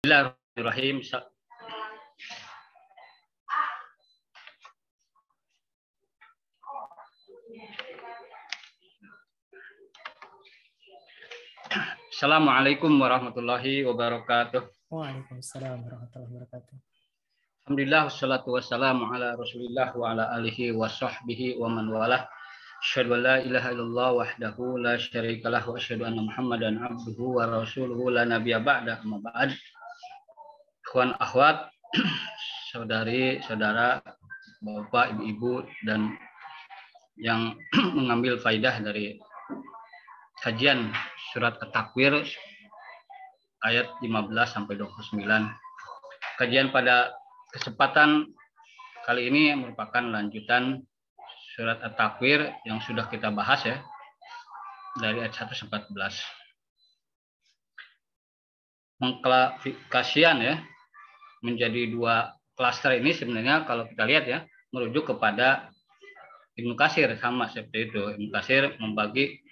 Bismillahirrahmanirrahim. Assalamualaikum warahmatullahi wabarakatuh. Waalaikumsalam warahmatullahi wabarakatuh. Alhamdulillah wassalatu wassalamu ala Rasulillah wa ala alihi wa sahbihi wa man walah. Asyhadu an la ilaha illallah wahdahu la syarikalah wa asyhadu anna Muhammadan abduhu wa rasuluhu la nabiyya ba'da. Amma ba'd. Ikhwan akhwat, saudari, saudara, bapak, ibu-ibu dan yang mengambil faidah dari kajian surat At-Takwir ayat 15 sampai 29. Kajian pada kesempatan kali ini merupakan lanjutan surat At-Takwir yang sudah kita bahas ya, dari ayat 1 sampai 14. Mengklasifikasian ya menjadi dua klaster ini sebenarnya kalau kita lihat ya merujuk kepada Ibnu Katsir, sama seperti itu. Ibnu Katsir membagi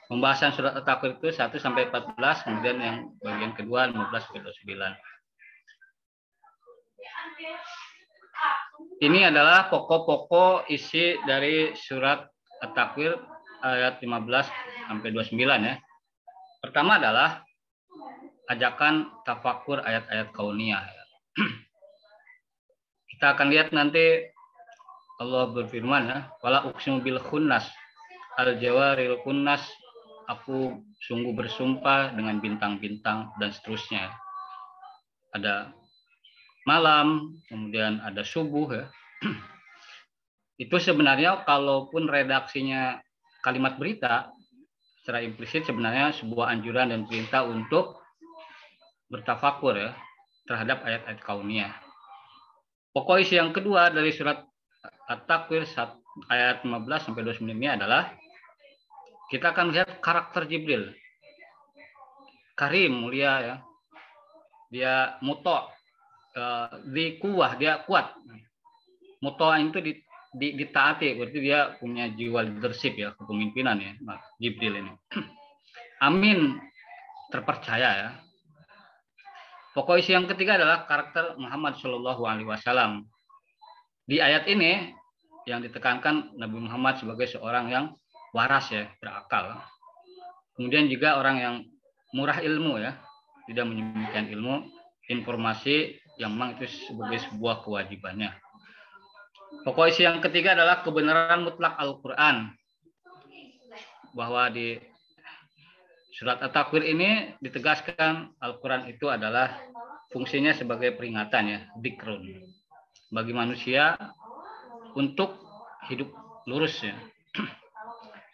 pembahasan surat At-Takwir itu 1 sampai 14, kemudian yang bagian kedua 15 sampai 29. Ini adalah pokok-pokok isi dari surat At-Takwir ayat 15 sampai 29 ya. Pertama adalah ajakan tafakur ayat-ayat kauniyah. Kita akan lihat nanti Allah berfirman ya, wala uqsimu bil khunnas al-jawaril kunnas, aku sungguh bersumpah dengan bintang-bintang dan seterusnya. Ada malam, kemudian ada subuh ya. Itu sebenarnya kalaupun redaksinya kalimat berita secara implisit sebenarnya sebuah anjuran dan perintah untuk bertafakur ya terhadap ayat-ayat kauniyah. Pokok isi yang kedua dari surat At-Takwir ayat 15 sampai 29 ini adalah kita akan lihat karakter Jibril. Karim, mulia ya. Dia muto, di kuwah, dia kuat. Muto itu ditaati, berarti dia punya jiwa leadership ya, kepemimpinan ya, Jibril ini. Amin, terpercaya ya. Pokok isi yang ketiga adalah karakter Muhammad Shallallahu Alaihi Wasallam. Di ayat ini yang ditekankan Nabi Muhammad sebagai seorang yang waras ya, berakal. Kemudian juga orang yang murah ilmu ya, tidak menyembunyikan ilmu, informasi yang memang itu sebagai sebuah kewajibannya. Pokok isi yang ketiga adalah kebenaran mutlak Al-Quran. Bahwa di surat At-Takwir ini ditegaskan Al-Quran itu adalah fungsinya sebagai peringatan ya, dzikrun, bagi manusia untuk hidup lurus ya.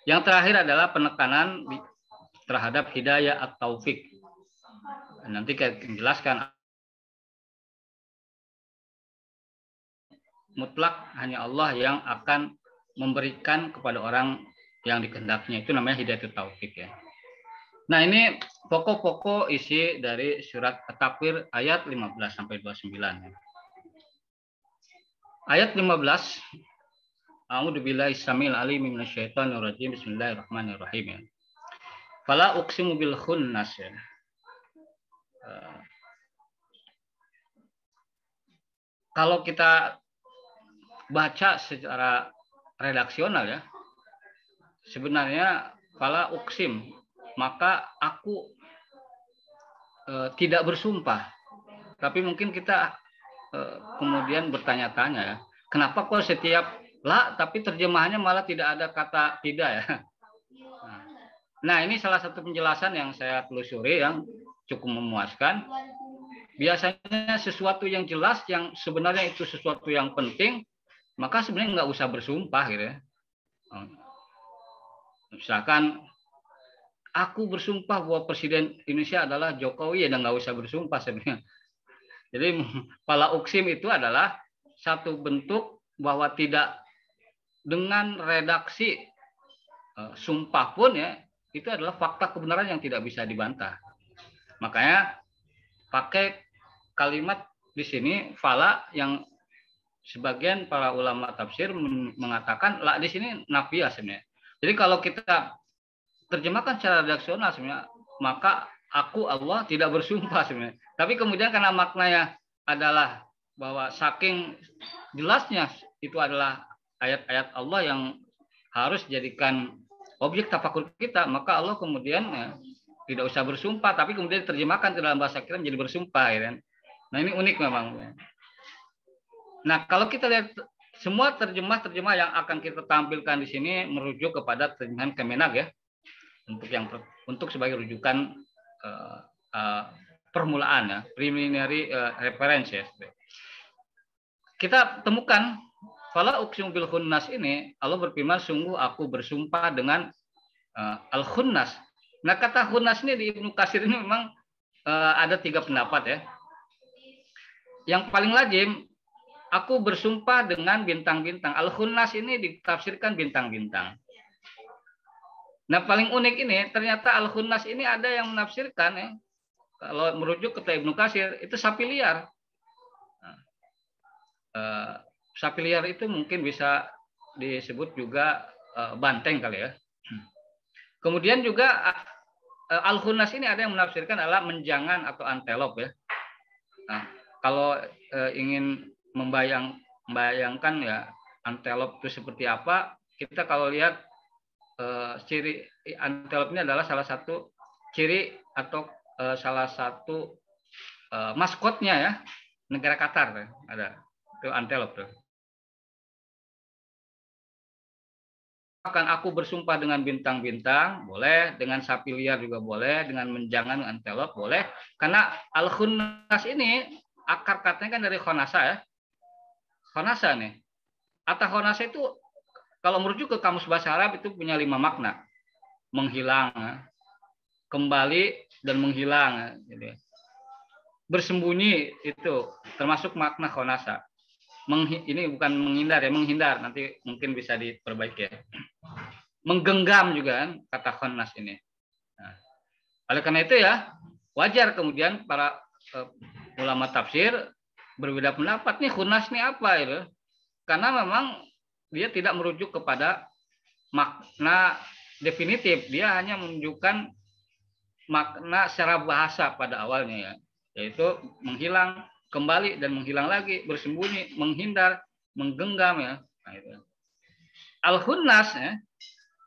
Yang terakhir adalah penekanan terhadap hidayah at-taufik. Nanti kita menjelaskan mutlak hanya Allah yang akan memberikan kepada orang yang dikehendaknya, itu namanya hidayah at-taufik ya. Nah, ini pokok-pokok isi dari surat At-Takwir ayat 15 sampai 29 ya. Ayat 15, A'udzubillahi samil alim minasyaitonir rajim, bismillahirrahmanirrahim ya. Fala uqsimu bil khunnas ya. Kalau kita baca secara redaksional ya, sebenarnya fala uqsim, maka aku tidak bersumpah. Tapi mungkin kita kemudian bertanya-tanya ya, kenapa kok setiap la tapi terjemahannya malah tidak ada kata tidak ya. Nah, ini salah satu penjelasan yang saya telusuri yang cukup memuaskan. Biasanya sesuatu yang jelas yang sebenarnya itu sesuatu yang penting, maka sebenarnya nggak usah bersumpah gitu ya. Misalkan aku bersumpah bahwa Presiden Indonesia adalah Jokowi, ya nggak usah bersumpah sebenarnya. Jadi fala uksim itu adalah satu bentuk bahwa tidak dengan redaksi sumpah pun ya, itu adalah fakta kebenaran yang tidak bisa dibantah. Makanya pakai kalimat di sini fala yang sebagian para ulama tafsir mengatakan la di sini nafiyah sebenarnya. Jadi kalau kita terjemahkan secara redaksional sebenarnya, maka aku Allah tidak bersumpah sebenarnya. Tapi kemudian karena maknanya adalah bahwa saking jelasnya itu adalah ayat-ayat Allah yang harus jadikan objek tafakur kita, maka Allah kemudian tidak usah bersumpah, tapi kemudian diterjemahkan ke dalam bahasa kita menjadi bersumpah, ya kan? Nah ini unik memang. Nah kalau kita lihat semua terjemah yang akan kita tampilkan di sini merujuk kepada terjemahan Kemenag ya, untuk sebagai rujukan permulaan ya, preliminary reference ya. Kita temukan fala uqsimu bil khunnas ini, Allah berfirman sungguh aku bersumpah dengan al khunnas. Nah kata khunnas ini di Ibnu Katsir ini memang ada 3 pendapat ya. Yang paling lazim, aku bersumpah dengan bintang-bintang. Al khunnas ini ditafsirkan bintang-bintang. Nah paling unik ini ternyata al khunnas ini ada yang menafsirkan ya, kalau merujuk ke Ibnu Katsir itu sapi liar. Sapi liar itu mungkin bisa disebut juga banteng kali ya. Kemudian juga al-khunnas ini ada yang menafsirkan adalah menjangan atau antelop ya. Nah, kalau ingin membayangkan ya antelop itu seperti apa, kita kalau lihat ciri antelop ini adalah salah satu ciri atau salah satu maskotnya ya negara Qatar ya. Ada itu antelop tuh. Akan aku bersumpah dengan bintang-bintang, boleh, dengan sapi liar juga boleh, dengan menjangan antelop boleh, karena al-khunnas ini akar katanya kan dari khonasa ya. Khonasa nih. Kata khonasa itu kalau merujuk ke kamus bahasa Arab itu punya 5 makna. Menghilang, kembali dan menghilang. Jadi, bersembunyi itu termasuk makna khonasa. Ini bukan menghindar ya, menghindar, nanti mungkin bisa diperbaiki ya. Menggenggam juga kan kata khonnas ini. Nah, oleh karena itu ya wajar kemudian para ulama tafsir berbeda pendapat nih khunnas ini apa itu, karena memang dia tidak merujuk kepada makna definitif, dia hanya menunjukkan makna secara bahasa pada awalnya ya, yaitu menghilang, kembali dan menghilang lagi, bersembunyi, menghindar, menggenggam ya. Nah, itu. Al-khunnas ya.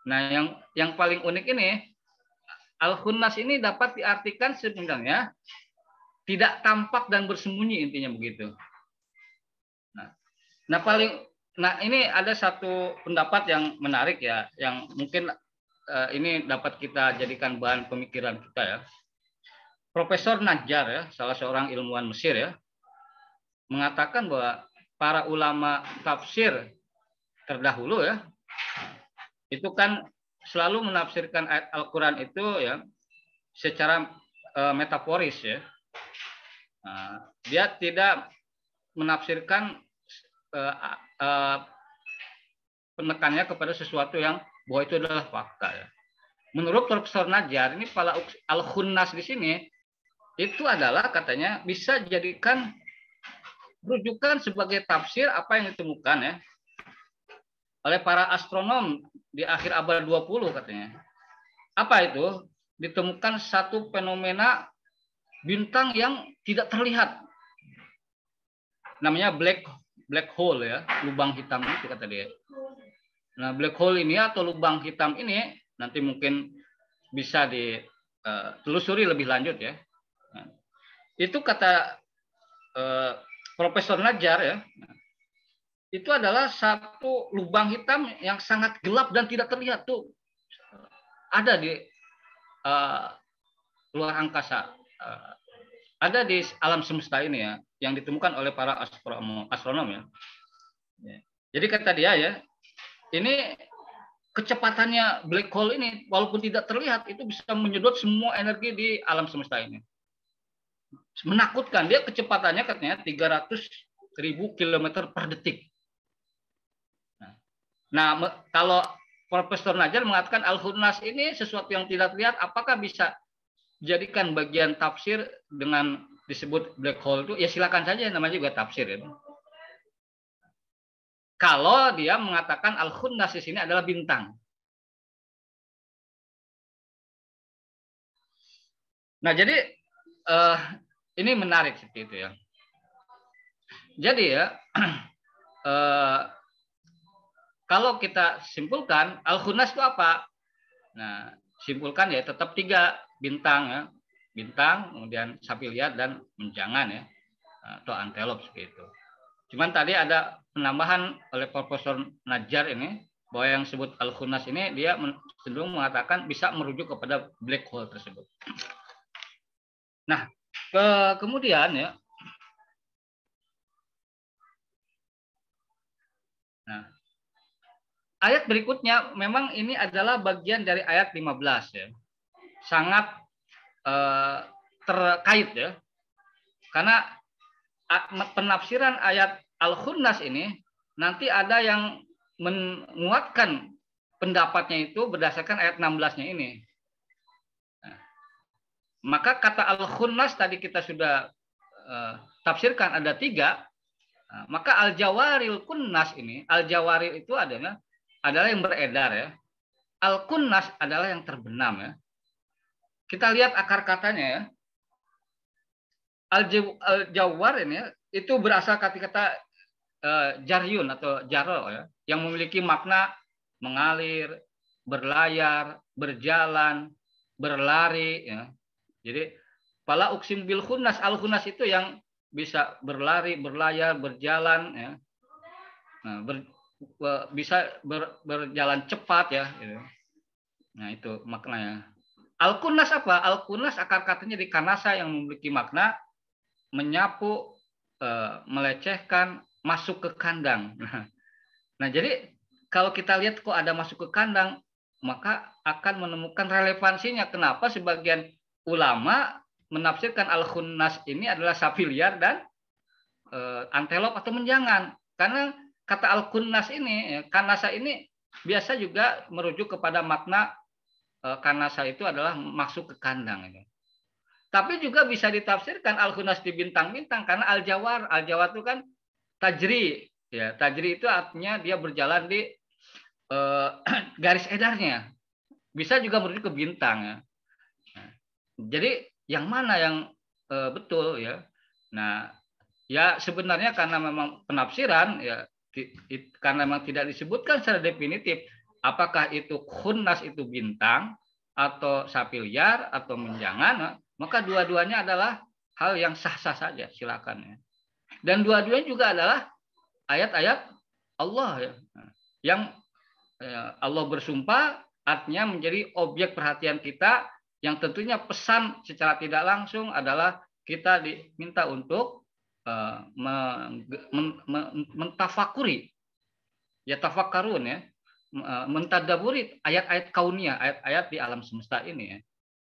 Nah, yang paling unik ini al-khunnas ini dapat diartikan sebenarnya tidak tampak dan bersembunyi, intinya begitu. Nah ini ada satu pendapat yang menarik ya, yang mungkin ini dapat kita jadikan bahan pemikiran kita ya. Profesor Najjar ya, salah seorang ilmuwan Mesir ya, mengatakan bahwa para ulama tafsir terdahulu ya, itu kan selalu menafsirkan ayat Al-Quran itu ya secara metaforis ya. Nah, dia tidak menafsirkan penekannya kepada sesuatu yang bahwa itu adalah fakta ya. Menurut Profesor Najjar ini fala al-khunnas di sini itu adalah katanya bisa jadikan rujukan sebagai tafsir apa yang ditemukan ya oleh para astronom di akhir abad 20 katanya. Apa itu? Ditemukan satu fenomena bintang yang tidak terlihat. Namanya black hole ya, lubang hitam itu kata dia. Nah, black hole ini atau lubang hitam ini nanti mungkin bisa ditelusuri lebih lanjut ya. Nah, itu kata Profesor Najjar ya, itu adalah satu lubang hitam yang sangat gelap dan tidak terlihat tuh. Ada di luar angkasa, ada di alam semesta ini ya, yang ditemukan oleh para astronom ya. Jadi kata dia ya, ini kecepatannya black hole ini walaupun tidak terlihat itu bisa menyedot semua energi di alam semesta ini. Menakutkan, dia kecepatannya katanya 300.000 km per detik. Nah, kalau Profesor Najjar mengatakan al-khunnas ini sesuatu yang tidak terlihat, apakah bisa jadikan bagian tafsir dengan disebut black hole itu? Ya silakan saja, namanya juga tafsir ya. Kalau dia mengatakan al-khunnas di sini adalah bintang. Nah, jadi ini menarik seperti itu ya. Jadi ya, kalau kita simpulkan al-khunnas itu apa? Nah, simpulkan ya tetap 3 bintang ya. Bintang, kemudian sapi liar dan menjangan ya. Atau antelop seperti itu. Cuman tadi ada penambahan oleh Profesor Najjar ini bahwa yang disebut al-khunnas ini dia cenderung mengatakan bisa merujuk kepada black hole tersebut. Nah, kemudian ya. Nah, ayat berikutnya memang ini adalah bagian dari ayat 15 ya. Sangat terkait ya. Karena penafsiran ayat al-khunnas ini nanti ada yang menguatkan pendapatnya itu berdasarkan ayat 16-nya ini. Nah, maka kata al-khunnas tadi kita sudah tafsirkan ada 3. Nah, maka al-jawaril kunnas ini, al-jawaril itu adalah yang beredar ya. Al-kunnas adalah yang terbenam ya. Kita lihat akar katanya ya. Al-jawar ini itu berasal kata jaryun atau jaro ya, yang memiliki makna mengalir, berlayar, berjalan, berlari ya. Jadi pala uksim bil khunnas, al-khunnas itu yang bisa berlari, berlayar, berjalan ya. Nah, bisa berjalan cepat ya gitu. Nah, itu maknanya. Al-kunnas apa? Al-kunnas akar katanya di kanasa yang memiliki makna menyapu, melecehkan, masuk ke kandang. Nah, jadi kalau kita lihat kok ada masuk ke kandang, maka akan menemukan relevansinya. Kenapa sebagian ulama menafsirkan al-khunnas ini adalah sapi liar dan antelop atau menjangan. Karena kata al-khunnas ini, kanasa ini biasa juga merujuk kepada makna kanasa itu adalah masuk ke kandang. Tapi juga bisa ditafsirkan al-khunnas di bintang-bintang karena al-jawar itu kan tajri ya. Tajri itu artinya dia berjalan di garis edarnya. Bisa juga merujuk ke bintang ya. Nah, jadi yang mana yang betul ya? Nah, ya sebenarnya karena memang penafsiran ya karena memang tidak disebutkan secara definitif apakah itu khunnas itu bintang atau sapi liar atau menjangan, maka dua-duanya adalah hal yang sah-sah saja, silakan ya. Dan dua-duanya juga adalah ayat-ayat Allah ya. Yang Allah bersumpah artinya menjadi objek perhatian kita, yang tentunya pesan secara tidak langsung adalah kita diminta untuk mentafakuri ya, tafakkarun ya, mentadaburi ayat-ayat kauniyah, ayat-ayat di alam semesta ini ya.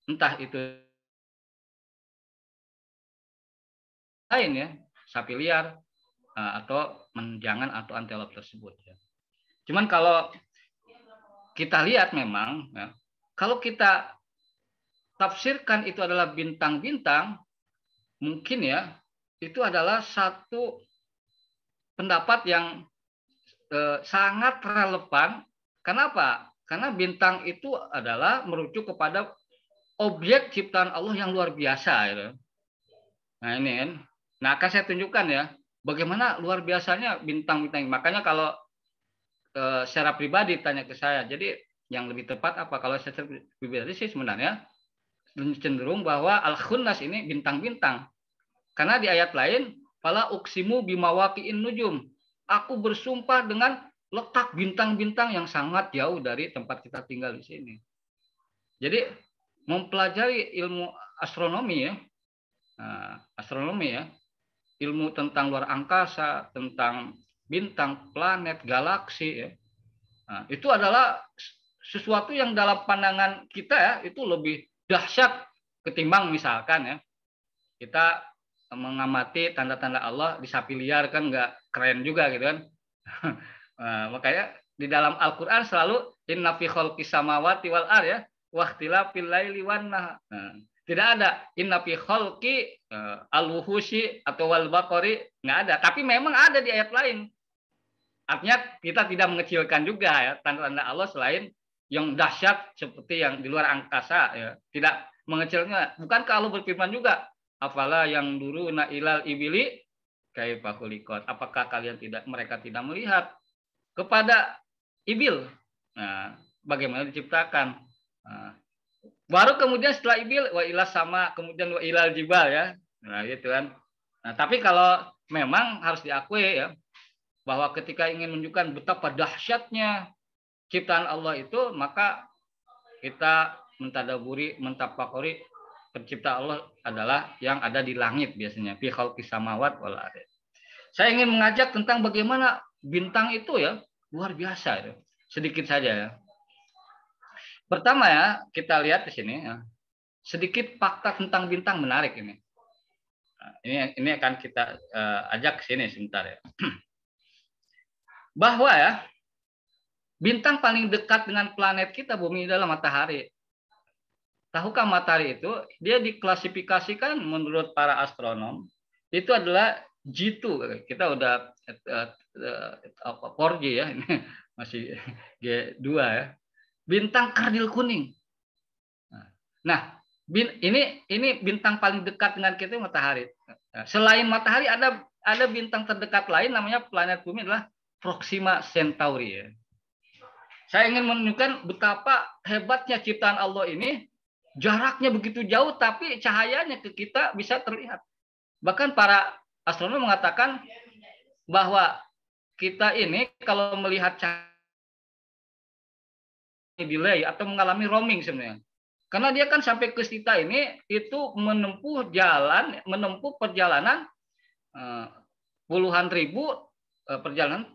Entah itu lain ya, sapi liar atau menjangan atau antelop tersebut ya. Cuman kalau kita lihat memang ya, kalau kita tafsirkan itu adalah bintang-bintang, mungkin ya itu adalah satu pendapat yang sangat relevan. Kenapa? Karena bintang itu adalah merujuk kepada objek ciptaan Allah yang luar biasa gitu. Nah, ini kan. Nah, akan saya tunjukkan ya bagaimana luar biasanya bintang-bintang. Makanya kalau secara pribadi tanya ke saya, jadi yang lebih tepat apa? Kalau secara pribadi sih sebenarnya cenderung bahwa al-khunnas ini bintang-bintang. Karena di ayat lain, fala uksimu bimawaqi'in nujum. Aku bersumpah dengan letak bintang-bintang yang sangat jauh dari tempat kita tinggal di sini. Jadi mempelajari ilmu astronomi ya, ilmu tentang luar angkasa, tentang bintang, planet, galaksi ya. Nah, itu adalah sesuatu yang dalam pandangan kita ya itu lebih dahsyat ketimbang misalkan ya kita mengamati tanda-tanda Allah di sapi liar, kan nggak keren juga gitu kan. Nah, makanya di dalam Al-Qur'an selalu inna fi khalqis samawati wal ardh ya wa ikhtilafil laili wan nahar. Tidak ada inna fi khalqi al-wuhushi atau wal baqari, nggak ada. Tapi memang ada di ayat lain. Artinya kita tidak mengecilkan juga ya tanda-tanda Allah selain yang dahsyat seperti yang di luar angkasa ya. Tidak mengecilnya. Bukankah Allah berfirman juga, afala yang dulu na ilal ibili kaifa khuliqat. Apakah mereka tidak melihat kepada ibil? Nah, bagaimana diciptakan? Nah, baru kemudian setelah ibil wa ilas sama, kemudian wa ilal jibal ya. Nah, gitu kan. Nah, tapi kalau memang harus diakui ya bahwa ketika ingin menunjukkan betapa dahsyatnya ciptaan Allah itu, maka kita mentadaburi, mentafakuri pencipta Allah adalah yang ada di langit biasanya, fi khalqis samawat wal ardh. Saya ingin mengajak tentang bagaimana bintang itu ya luar biasa itu. Sedikit saja ya. Pertama ya, kita lihat di sini ya. Sedikit fakta tentang bintang menarik ini. Nah, ini akan kita ajak ke sini sebentar ya. Bahwa ya bintang paling dekat dengan planet kita bumi adalah matahari. Tahukah matahari itu dia diklasifikasikan menurut para astronom itu adalah G2. Kita udah 4G ya, ini masih G2 ya. Bintang kardil kuning. Nah, ini bintang paling dekat dengan kita matahari. Selain matahari ada bintang terdekat lain namanya planet bumi adalah Proxima Centauri ya. Saya ingin menunjukkan betapa hebatnya ciptaan Allah ini, jaraknya begitu jauh tapi cahayanya ke kita bisa terlihat. Bahkan para astronom mengatakan bahwa kita ini kalau melihat cahaya delay atau mengalami roaming sebenarnya. Karena dia kan sampai ke kita ini itu menempuh perjalanan puluhan ribu perjalanan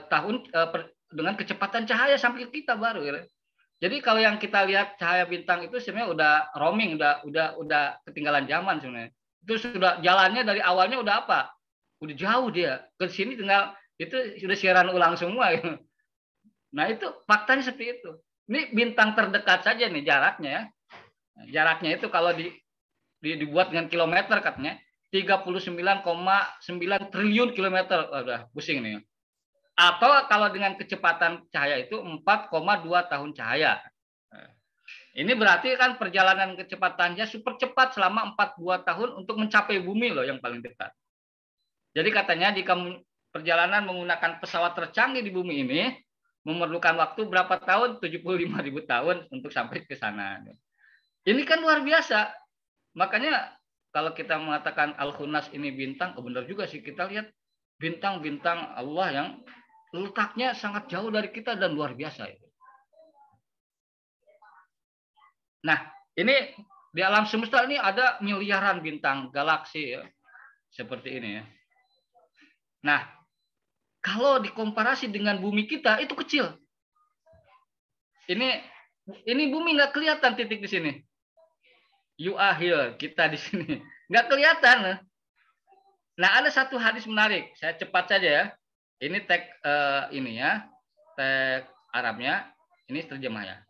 tahun dengan kecepatan cahaya sampai ke kita baru. Ya. Jadi kalau yang kita lihat cahaya bintang itu sebenarnya udah roaming, udah ketinggalan zaman sebenarnya. Itu sudah jalannya dari awalnya udah apa? Udah jauh dia. Ke sini tinggal itu sudah siaran ulang semua. Ya. Nah, itu faktanya seperti itu. Ini bintang terdekat saja nih jaraknya ya. Jaraknya itu kalau dibuat dengan kilometer katanya 39,9 triliun kilometer. Udah pusing nih. Atau kalau dengan kecepatan cahaya itu 4,2 tahun cahaya. Ini berarti kan perjalanan kecepatannya super cepat selama 42 tahun untuk mencapai bumi loh yang paling dekat. Jadi katanya jika perjalanan menggunakan pesawat tercanggih di bumi ini memerlukan waktu berapa tahun? 75.000 tahun untuk sampai ke sana. Ini kan luar biasa. Makanya kalau kita mengatakan Al-Khunas ini bintang, benar juga sih kita lihat bintang-bintang Allah yang letaknya sangat jauh dari kita dan luar biasa itu. Nah, ini di alam semesta ini ada miliaran bintang galaksi ya. Seperti ini ya. Nah, kalau dikomparasi dengan bumi kita itu kecil. Ini bumi nggak kelihatan titik di sini. You are here, kita di sini. Nggak kelihatan. Nah, ada satu hadis menarik. Saya cepat saja ya. Ini teks ini ya, teks Arabnya. Ini terjemahnya.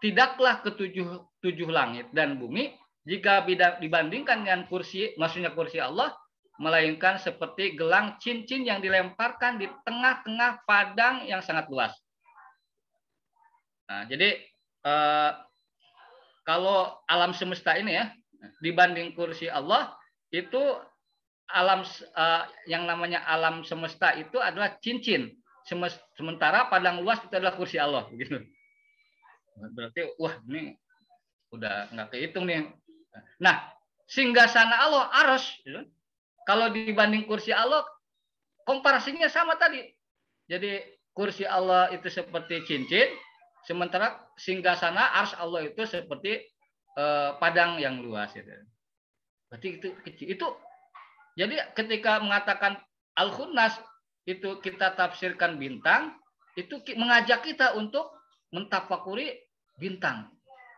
Tidaklah ketujuh langit dan bumi jika dibandingkan dengan kursi, maksudnya kursi Allah, melainkan seperti gelang cincin yang dilemparkan di tengah-tengah padang yang sangat luas. Nah, jadi kalau alam semesta ini ya, dibanding kursi Allah, itu alam yang namanya alam semesta itu adalah cincin. Sementara padang luas itu adalah kursi Allah. Begitu. Berarti, wah ini udah nggak kehitung nih. Nah, singgasana Allah, arsy. Kalau dibanding kursi Allah, komparasinya sama tadi. Jadi kursi Allah itu seperti cincin, sementara singgasana arsy Allah itu seperti padang yang luas. Gitu. Berarti itu kecil. Itu jadi ketika mengatakan Al-Khunas itu kita tafsirkan bintang, itu mengajak kita untuk mentafakuri bintang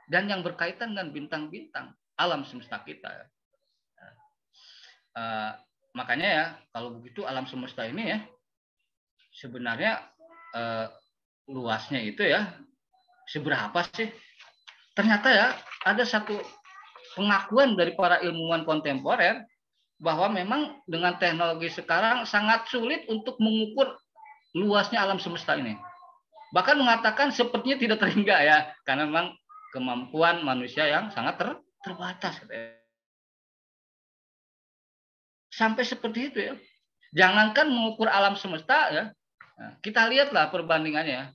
dan yang berkaitan dengan bintang-bintang alam semesta kita. Makanya ya kalau begitu alam semesta ini ya sebenarnya luasnya itu ya seberapa sih? Ternyata ya ada satu pengakuan dari para ilmuwan kontemporer bahwa memang dengan teknologi sekarang sangat sulit untuk mengukur luasnya alam semesta ini. Bahkan mengatakan sepertinya tidak terhingga ya, karena memang kemampuan manusia yang sangat terbatas. Sampai seperti itu ya. Jangankan mengukur alam semesta ya. Kita lihatlah perbandingannya.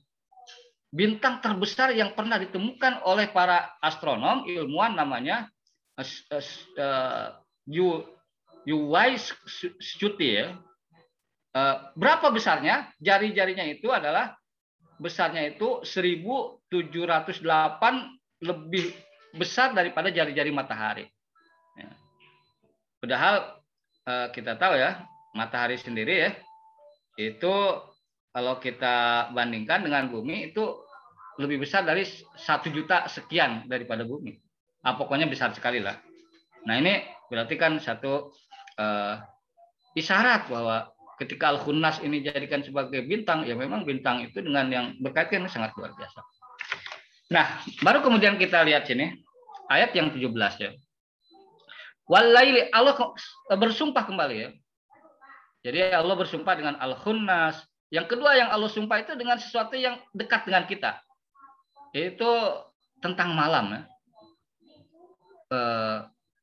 Bintang terbesar yang pernah ditemukan oleh para astronom ilmuwan namanya Uwais Schuti ya. Berapa besarnya? Jari-jarinya itu adalah besarnya itu 1708 lebih besar daripada jari-jari matahari. Ya. Padahal kita tahu ya, matahari sendiri ya, itu kalau kita bandingkan dengan bumi itu lebih besar dari 1 juta sekian daripada bumi. Pokoknya besar sekali lah. Nah ini berarti kan satu isyarat bahwa ketika Al-Khunnas ini dijadikan sebagai bintang, ya memang bintang itu dengan yang berkaitan sangat luar biasa. Nah, baru kemudian kita lihat sini ayat yang 17 ya. Walaili, Allah bersumpah kembali ya. Jadi Allah bersumpah dengan Al-Khunnas. Yang kedua yang Allah sumpah itu dengan sesuatu yang dekat dengan kita. Itu tentang malam ya.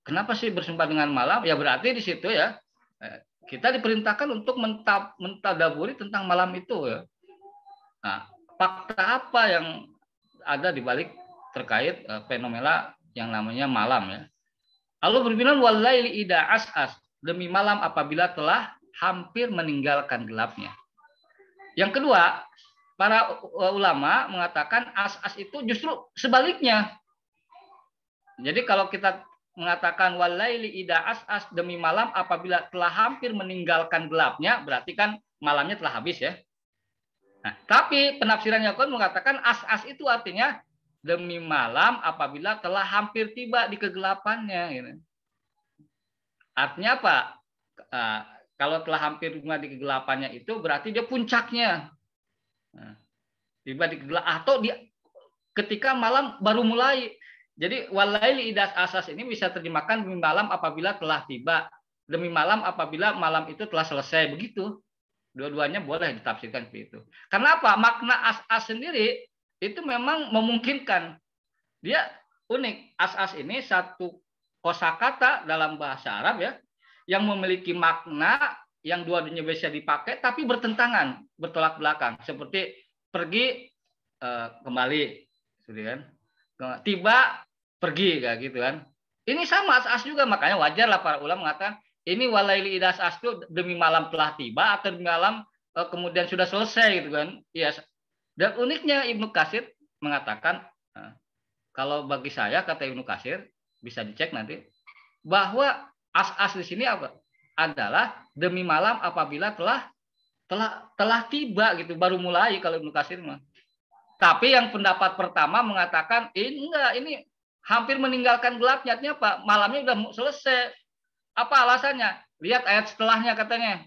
Kenapa sih bersumpah dengan malam? Ya berarti di situ ya kita diperintahkan untuk mentadaburi tentang malam itu ya. Nah, fakta apa yang ada di balik terkait fenomena yang namanya malam ya. Allah berfirman walaili idza as'as, demi malam apabila telah hampir meninggalkan gelapnya. Yang kedua, para ulama mengatakan as-as itu justru sebaliknya. Jadi kalau kita mengatakan walaili idza as'as, demi malam apabila telah hampir meninggalkan gelapnya, berarti kan malamnya telah habis ya. Nah, tapi penafsiran Yaqub mengatakan as-as itu artinya demi malam apabila telah hampir tiba di kegelapannya. Gitu. Artinya apa? Kalau telah hampir tiba di kegelapannya itu berarti dia puncaknya. Tiba di kegelapan atau ketika malam baru mulai. Jadi walaili idza asas ini bisa terjemahkan demi malam apabila telah tiba, demi malam apabila malam itu telah selesai, begitu. Dua-duanya boleh ditafsirkan seperti itu. Karena apa? Makna as-as sendiri itu memang memungkinkan. Dia unik. As-as ini satu kosakata dalam bahasa Arab ya, yang memiliki makna yang dua-duanya bisa dipakai tapi bertentangan, bertolak belakang. Seperti pergi kembali, gitu kan? Tiba pergi kayak gitu kan. Ini sama as-as juga, makanya wajarlah para ulama mengatakan ini walaili idza as itu demi malam telah tiba atau demi malam kemudian sudah selesai gitu kan. Iya. Dan uniknya Ibnu Katsir mengatakan kalau bagi saya kata Ibnu Katsir bisa dicek nanti bahwa as-as di sini apa? Adalah demi malam apabila telah tiba gitu, baru mulai kalau Ibnu Katsir mah. Tapi yang pendapat pertama mengatakan ini hampir meninggalkan gelapnya, artinya apa? Malamnya sudah selesai. Apa alasannya? Lihat ayat setelahnya katanya.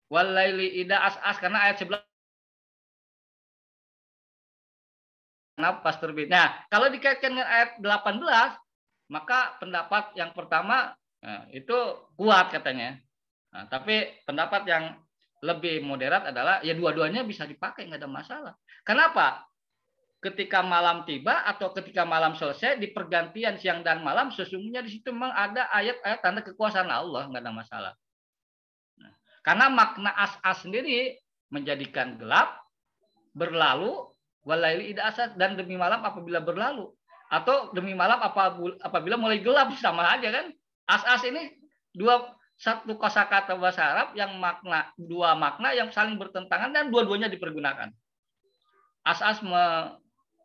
Walaili idza as'as, karena ayat 11 pas terbit. Nah, kalau dikaitkan dengan ayat 18, maka pendapat yang pertama itu kuat katanya. Nah, tapi pendapat yang lebih moderat adalah ya dua-duanya bisa dipakai, nggak ada masalah. Kenapa? Ketika malam tiba atau ketika malam selesai di pergantian siang dan malam, sesungguhnya di situ memang ada ayat-ayat tanda kekuasaan Allah, nggak ada masalah. Nah, karena makna as-as sendiri menjadikan gelap berlalu, walaili idza asas, dan demi malam apabila berlalu, atau demi malam apabila mulai gelap, sama aja kan. As-as ini satu kosakata bahasa Arab yang dua makna yang saling bertentangan dan dua-duanya dipergunakan. As-as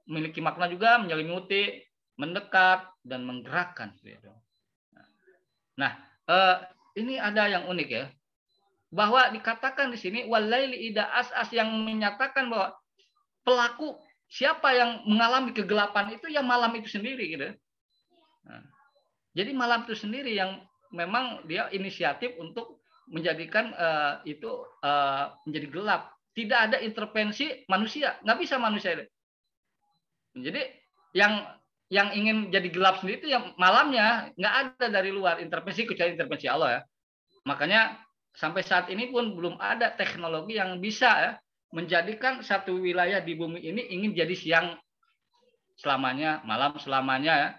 memiliki makna juga menyelimuti, mendekat, dan menggerakkan. Nah, ini ada yang unik ya, bahwa dikatakan di sini walaili idza as'as, yang menyatakan bahwa pelaku siapa yang mengalami kegelapan itu ya malam itu sendiri gitu. Nah, jadi malam itu sendiri yang memang dia inisiatif untuk menjadikan itu menjadi gelap. Tidak ada intervensi manusia, nggak bisa manusia. Jadi yang ingin jadi gelap sendiri itu yang malamnya, nggak ada dari luar intervensi kecuali intervensi Allah ya. Makanya sampai saat ini pun belum ada teknologi yang bisa ya menjadikan satu wilayah di bumi ini ingin jadi siang selamanya, malam selamanya ya,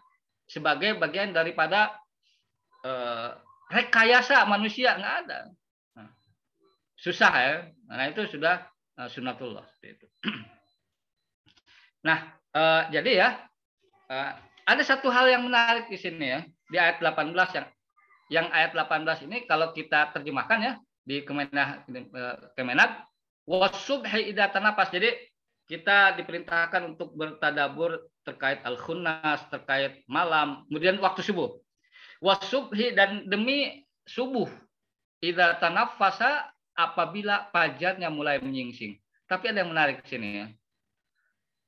sebagai bagian daripada rekayasa manusia, nggak ada. Nah, susah ya. Nah itu sudah sunatullah seperti itu. Nah jadi ya ada satu hal yang menarik di sini ya di ayat 18 yang ayat 18 ini kalau kita terjemahkan ya di Kemenag wasubhi idza tanaffas. Jadi kita diperintahkan untuk bertadabur terkait al-khunnas, terkait malam, kemudian waktu subuh. Wasubhi dan demi subuh idza tanaffasa apabila fajarnya mulai menyingsing. Tapi ada yang menarik di sini ya.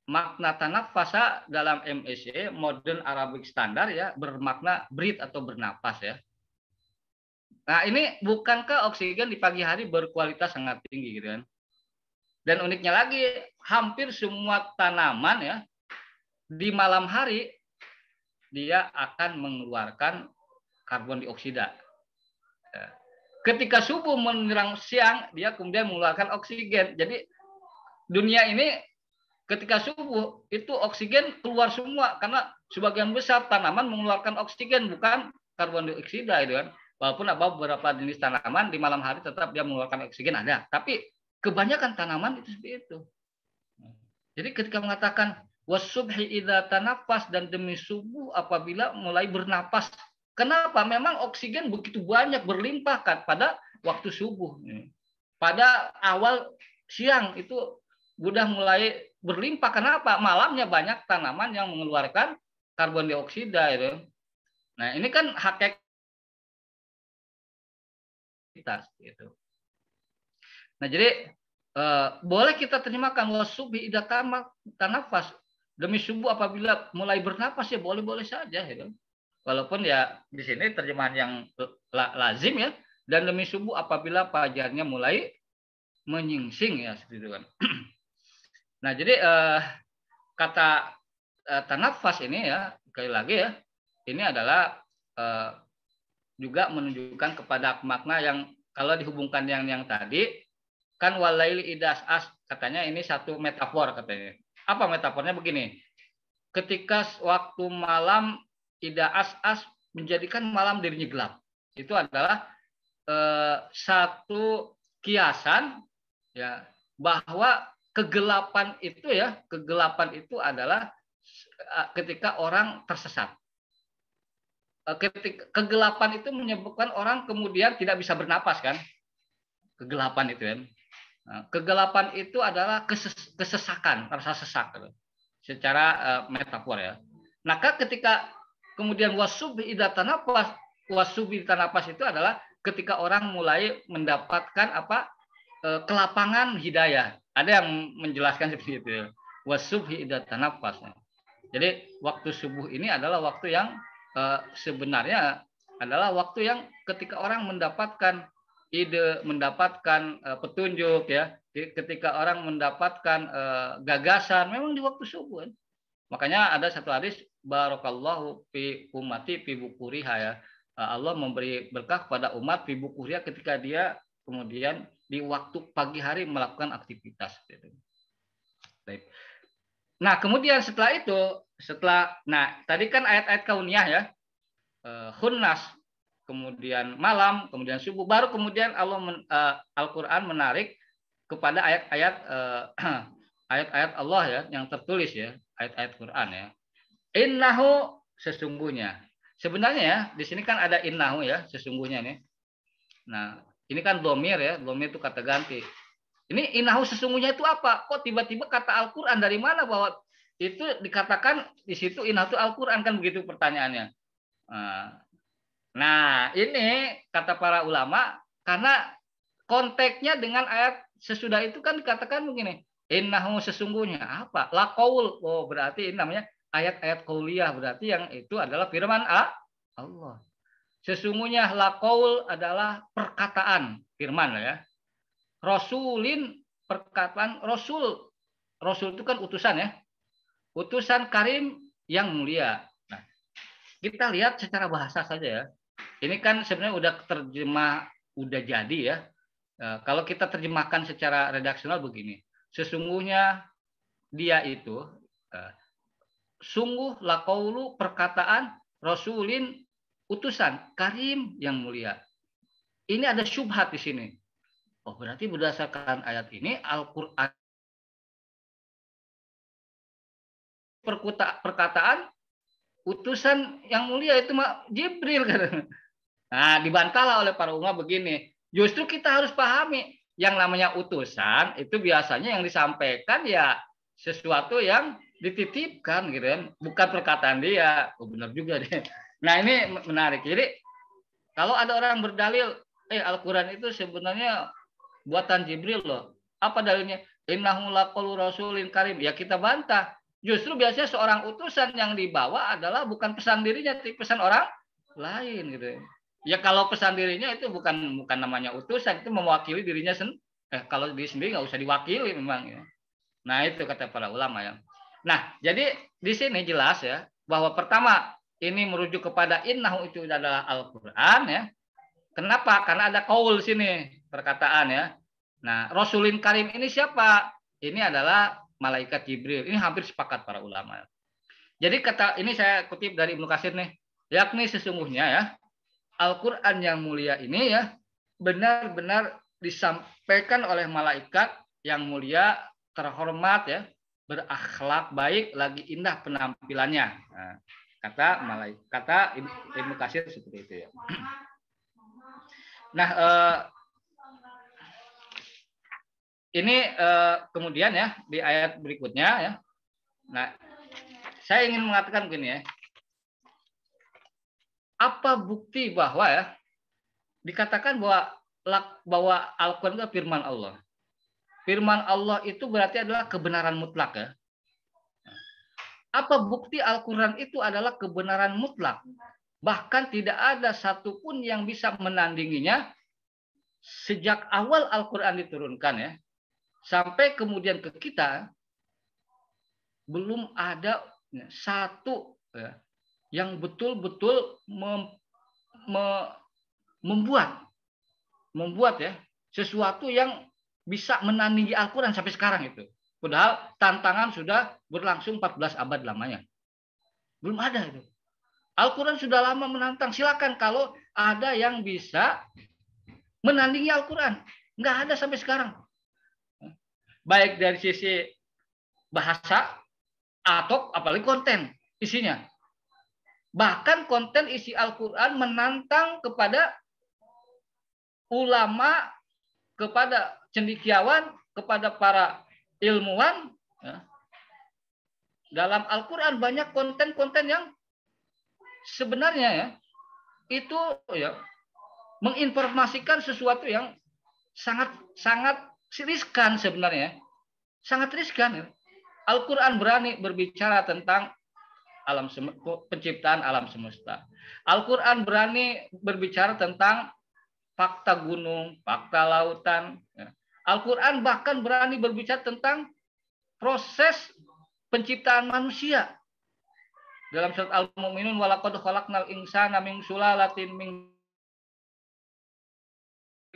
Makna tanaffasa dalam MSC Modern Arabic Standard ya bermakna breathe atau bernapas ya. Nah, ini bukankah oksigen di pagi hari berkualitas sangat tinggi gitu kan? Dan uniknya lagi hampir semua tanaman ya di malam hari dia akan mengeluarkan karbon dioksida. Ketika subuh menjelang siang, dia kemudian mengeluarkan oksigen. Jadi dunia ini ketika subuh itu oksigen keluar semua karena sebagian besar tanaman mengeluarkan oksigen bukan karbon dioksida itu kan. Walaupun ada beberapa jenis tanaman di malam hari tetap dia mengeluarkan oksigen ada, tapi kebanyakan tanaman itu seperti itu. Jadi ketika mengatakan wasubhi idza tanaffas dan demi subuh apabila mulai bernapas. Kenapa? Memang oksigen begitu banyak berlimpah kan pada waktu subuh. Pada awal siang itu sudah mulai berlimpah. Kenapa? Malamnya banyak tanaman yang mengeluarkan karbon dioksida itu. Nah, ini kan hakikat itu. Nah, jadi boleh kita terjemahkan wasubhi idza tanaffas demi subuh apabila mulai bernapas ya boleh-boleh saja gitu. Walaupun ya di sini terjemahan yang lazim ya dan demi subuh apabila fajarnya mulai menyingsing ya seperti itu kan. Nah, jadi kata tanafas ini ya sekali lagi ya ini adalah juga menunjukkan kepada makna yang kalau dihubungkan yang tadi kan walaili idas as katanya ini satu metafor katanya. Apa metafornya begini? Ketika waktu malam ida as menjadikan malam dirinya gelap. Itu adalah satu kiasan ya bahwa kegelapan itu adalah ketika orang tersesat. Ketika kegelapan itu menyebabkan orang kemudian tidak bisa bernapas kan? Kegelapan itu kan. Nah, kegelapan itu adalah kesesakan, rasa sesak secara metafor ya. Maka ketika kemudian wasubhi idza tanaffas, wasubhi tanaffas itu adalah ketika orang mulai mendapatkan kelapangan hidayah. Ada yang menjelaskan seperti itu. Wasubhi idza tanaffas. Jadi waktu subuh ini adalah waktu yang sebenarnya adalah waktu yang ketika orang mendapatkan ide, mendapatkan petunjuk ya, ketika orang mendapatkan gagasan memang di waktu subuh. Makanya ada satu hadis barakallahu fi ummati fi bukuriha ya. Allah memberi berkah kepada umat fi bukuriha ketika dia kemudian di waktu pagi hari melakukan aktivitas gitu. Baik. Nah, kemudian setelah itu, tadi kan ayat-ayat kauniyah ya. Khunnas, kemudian malam, kemudian subuh, baru kemudian Al-Qur'an menarik kepada ayat-ayat ayat-ayat Allah ya yang tertulis ya, ayat-ayat Quran ya. Innahu sesungguhnya. Sebenarnya ya, di sini kan ada innahu ya, sesungguhnya nih. Nah, ini kan dhamir ya, dhamir itu kata ganti. Ini innahu sesungguhnya itu apa? Kok tiba-tiba kata Al-Qur'an dari mana bahwa itu dikatakan di situ innahu itu Al-Qur'an kan begitu pertanyaannya. Nah, ini kata para ulama karena konteksnya dengan ayat sesudah itu kan dikatakan begini. Innahu sesungguhnya apa? La qaul. Oh, berarti ini namanya ayat-ayat qauliyah, berarti yang itu adalah firman Allah. Sesungguhnya la qaul adalah perkataan, firman ya. Rasulin perkataan rasul. Rasul itu kan utusan ya. Utusan karim yang mulia. Nah, kita lihat secara bahasa saja ya. Ini kan sebenarnya udah terjemah, udah jadi ya. Kalau kita terjemahkan secara redaksional begini. Sesungguhnya dia itu sungguh laqaulu perkataan rasulin utusan karim yang mulia. Ini ada syubhat di sini. Oh, berarti berdasarkan ayat ini Al-Qur'an perkataan utusan yang mulia itu Jibril kan. Nah, dibantahlah oleh para ulama begini. Justru kita harus pahami yang namanya utusan itu biasanya yang disampaikan ya sesuatu yang dititipkan gitu kan, bukan perkataan dia. Oh, benar juga deh. Nah, ini menarik. Jadi kalau ada orang berdalil Al-Qur'an itu sebenarnya buatan Jibril loh. Apa dalilnya? Innahu laqaulu rasulin karim. Ya kita bantah. Justru biasanya seorang utusan yang dibawa adalah bukan pesan dirinya, tapi pesan orang lain gitu. Ya kalau pesan dirinya itu bukan namanya utusan, itu mewakili dirinya sendiri. Kalau diri sendiri nggak usah diwakili memang ya. Nah, itu kata para ulama ya. Nah, jadi di sini jelas ya bahwa pertama ini merujuk kepada innahu itu adalah Al-Qur'an ya. Kenapa? Karena ada qaul sini, perkataan ya. Nah, Rasulin Karim ini siapa? Ini adalah malaikat Jibril. Ini hampir sepakat para ulama. Jadi kata ini saya kutip dari Ibnu Katsir nih, yakni sesungguhnya ya Al-Qur'an yang mulia ini ya benar-benar disampaikan oleh malaikat yang mulia, terhormat ya, berakhlak baik, lagi indah penampilannya. Nah, kata Ibnu Katsir seperti itu ya. Nah, ini kemudian ya di ayat berikutnya ya. Nah, saya ingin mengatakan begini ya. Apa bukti bahwa ya dikatakan bahwa Al-Qur'an itu firman Allah. Firman Allah itu berarti adalah kebenaran mutlak ya. Apa bukti Al-Qur'an itu adalah kebenaran mutlak? Bahkan tidak ada satupun yang bisa menandinginya sejak awal Al-Qur'an diturunkan ya. Sampai kemudian ke kita belum ada satu ya, yang betul-betul membuat ya sesuatu yang bisa menandingi Al-Qur'an sampai sekarang itu. Padahal tantangan sudah berlangsung 14 abad lamanya. Belum ada itu. Al-Qur'an sudah lama menantang. Silakan kalau ada yang bisa menandingi Al-Qur'an. Nggak ada sampai sekarang. Baik dari sisi bahasa atau apalagi konten isinya. Bahkan konten isi Al-Qur'an menantang kepada ulama, kepada cendekiawan, kepada para ilmuwan. Ya. Dalam Al-Qur'an banyak konten-konten yang sebenarnya ya itu ya menginformasikan sesuatu yang sangat riskan sebenarnya. Sangat riskan. Al-Qur'an berani berbicara tentang penciptaan alam semesta. Al-Qur'an berani berbicara tentang fakta gunung, fakta lautan. Al-Qur'an bahkan berani berbicara tentang proses penciptaan manusia. Dalam surat Al-Mu'minun walaqad khalaqnal insana min sulalatin min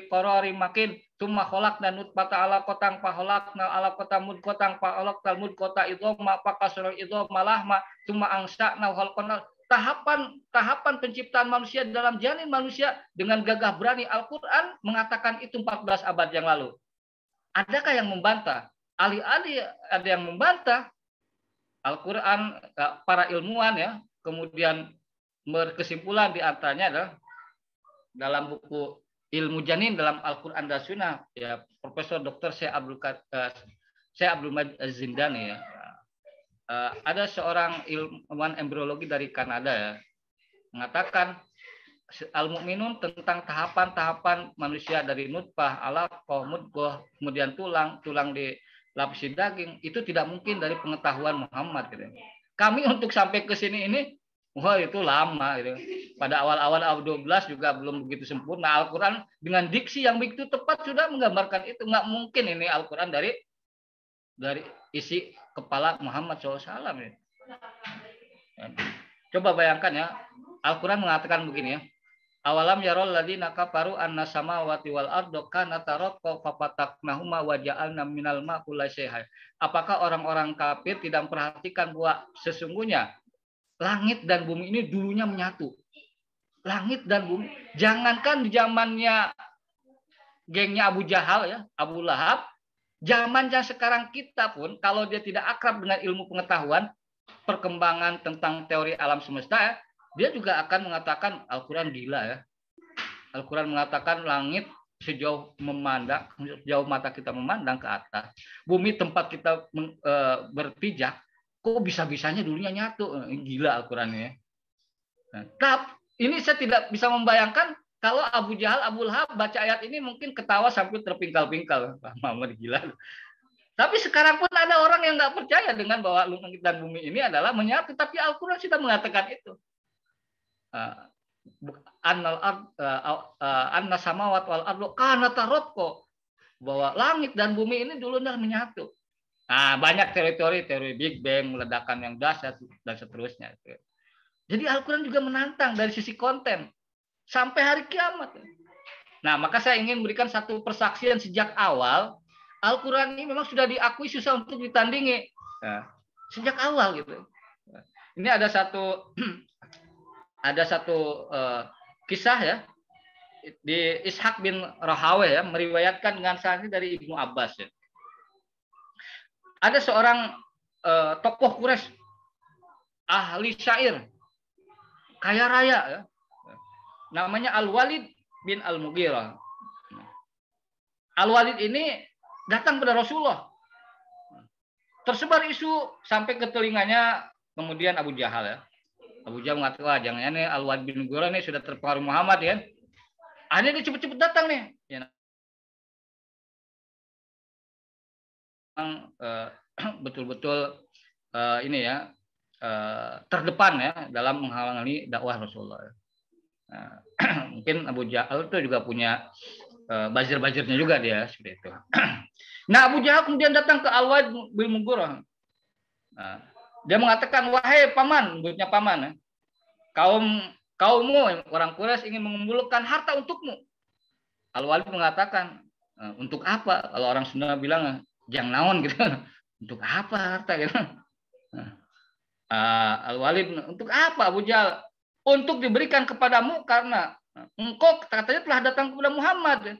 qararin makin tsumma khalaqna nutfata alaqatan fa khalaqna alaqatan mudghatan fa khalaqtal mudghata idhamma fa kasral idhamma lahma tsumma ansa'na khalqana. Tahapan penciptaan manusia dalam janin manusia dengan gagah berani Al-Qur'an mengatakan itu 14 abad yang lalu. Adakah yang membantah? Ahli-ahli ada yang membantah. Al-Qur'an para ilmuwan ya kemudian berkesimpulan di antaranya adalah dalam buku Ilmu Janin dalam Al-Qur'an dan Sunnah ya Profesor Dr. Syekh Abdul Majid Az-Zindani ya. Ada seorang ilmuwan embriologi dari Kanada ya mengatakan Al-Mu'minun tentang tahapan-tahapan manusia dari nutfah, alaqah, mudghah, kemudian tulang dilapisi daging itu tidak mungkin dari pengetahuan Muhammad gitu. Kami untuk sampai ke sini ini wah itu lama gitu. Pada awal-awal abad 12 juga belum begitu sempurna. Al-Qur'an dengan diksi yang begitu tepat sudah menggambarkan itu. Nggak mungkin ini Al-Qur'an dari isi kepala Muhammad SAW. Ya. Coba bayangkan ya. Al-Qur'an mengatakan begini ya. Awalam yarol ladzina kafaru anna samawati wal ardo kanata ratqa fafataknahuma wa ja'alna minal ma'i kulla syai'in. Apakah orang-orang kafir tidak memperhatikan bahwa sesungguhnya langit dan bumi ini dulunya menyatu. Langit dan bumi. Jangankan di zamannya gengnya Abu Jahal ya, Abu Lahab, zaman yang sekarang kita pun kalau dia tidak akrab dengan ilmu pengetahuan, perkembangan tentang teori alam semesta ya, dia juga akan mengatakan Al-Quran gila ya. Al-Quran mengatakan langit sejauh mata kita memandang ke atas, bumi tempat kita berpijak, kok bisa-bisanya dulunya nyatu. Gila Al-Quran ya. Nah, tapi ini saya tidak bisa membayangkan kalau Abu Jahal, Abu Lahab baca ayat ini mungkin ketawa sampai terpingkal-pingkal. Muhammad gila. Tapi sekarang pun ada orang yang nggak percaya dengan bahwa langit dan bumi ini adalah menyatu. Tapi Al-Quran sudah mengatakan itu. Anna samawat wal ardo kanata ratqa, bahwa langit dan bumi ini dulunya menyatu. Nah, banyak teori Big Bang, ledakan yang dahsyat dan seterusnya. Jadi Al-Quran juga menantang dari sisi konten sampai hari kiamat. Nah, maka saya ingin memberikan satu persaksian sejak awal. Al-Quran ini memang sudah diakui susah untuk ditandingi. Nah, sejak awal gitu. Ini ada satu kisah ya di Ishaq bin Rahaweh ya, meriwayatkan dengan sanad dari Ibnu Abbas ya. Ada seorang tokoh Quraisy, ahli syair, kaya raya ya. Namanya Al-Walid bin Al-Mughirah. Al-Walid ini datang pada Rasulullah. Tersebar isu sampai ke telinganya kemudian Abu Jahal ya. Abu Jahal mengatakan, wah jangan ini Al-Walid bin Mughirah ini sudah terpengaruh Muhammad ya. Akhirnya dia cepet-cepet datang nih. Ya, betul-betul ini ya terdepan ya dalam menghalangi dakwah Rasulullah. Nah, mungkin Abu Jahal itu juga punya buzzer-buzzernya juga dia seperti itu. Nah, Abu Jahal kemudian datang ke Al-Walid bin Mughirah. Nah, dia mengatakan, wahai paman, sebutnya paman ya, kaummu orang Quraisy ingin mengumpulkan harta untukmu. Al-Walid mengatakan, untuk apa? Kalau orang Sunda bilang jang naon gitu. Untuk apa harta gitu. Al-Walid, untuk apa Abu Jahal? Untuk diberikan kepadamu karena engkau katanya telah datang kepada Muhammad.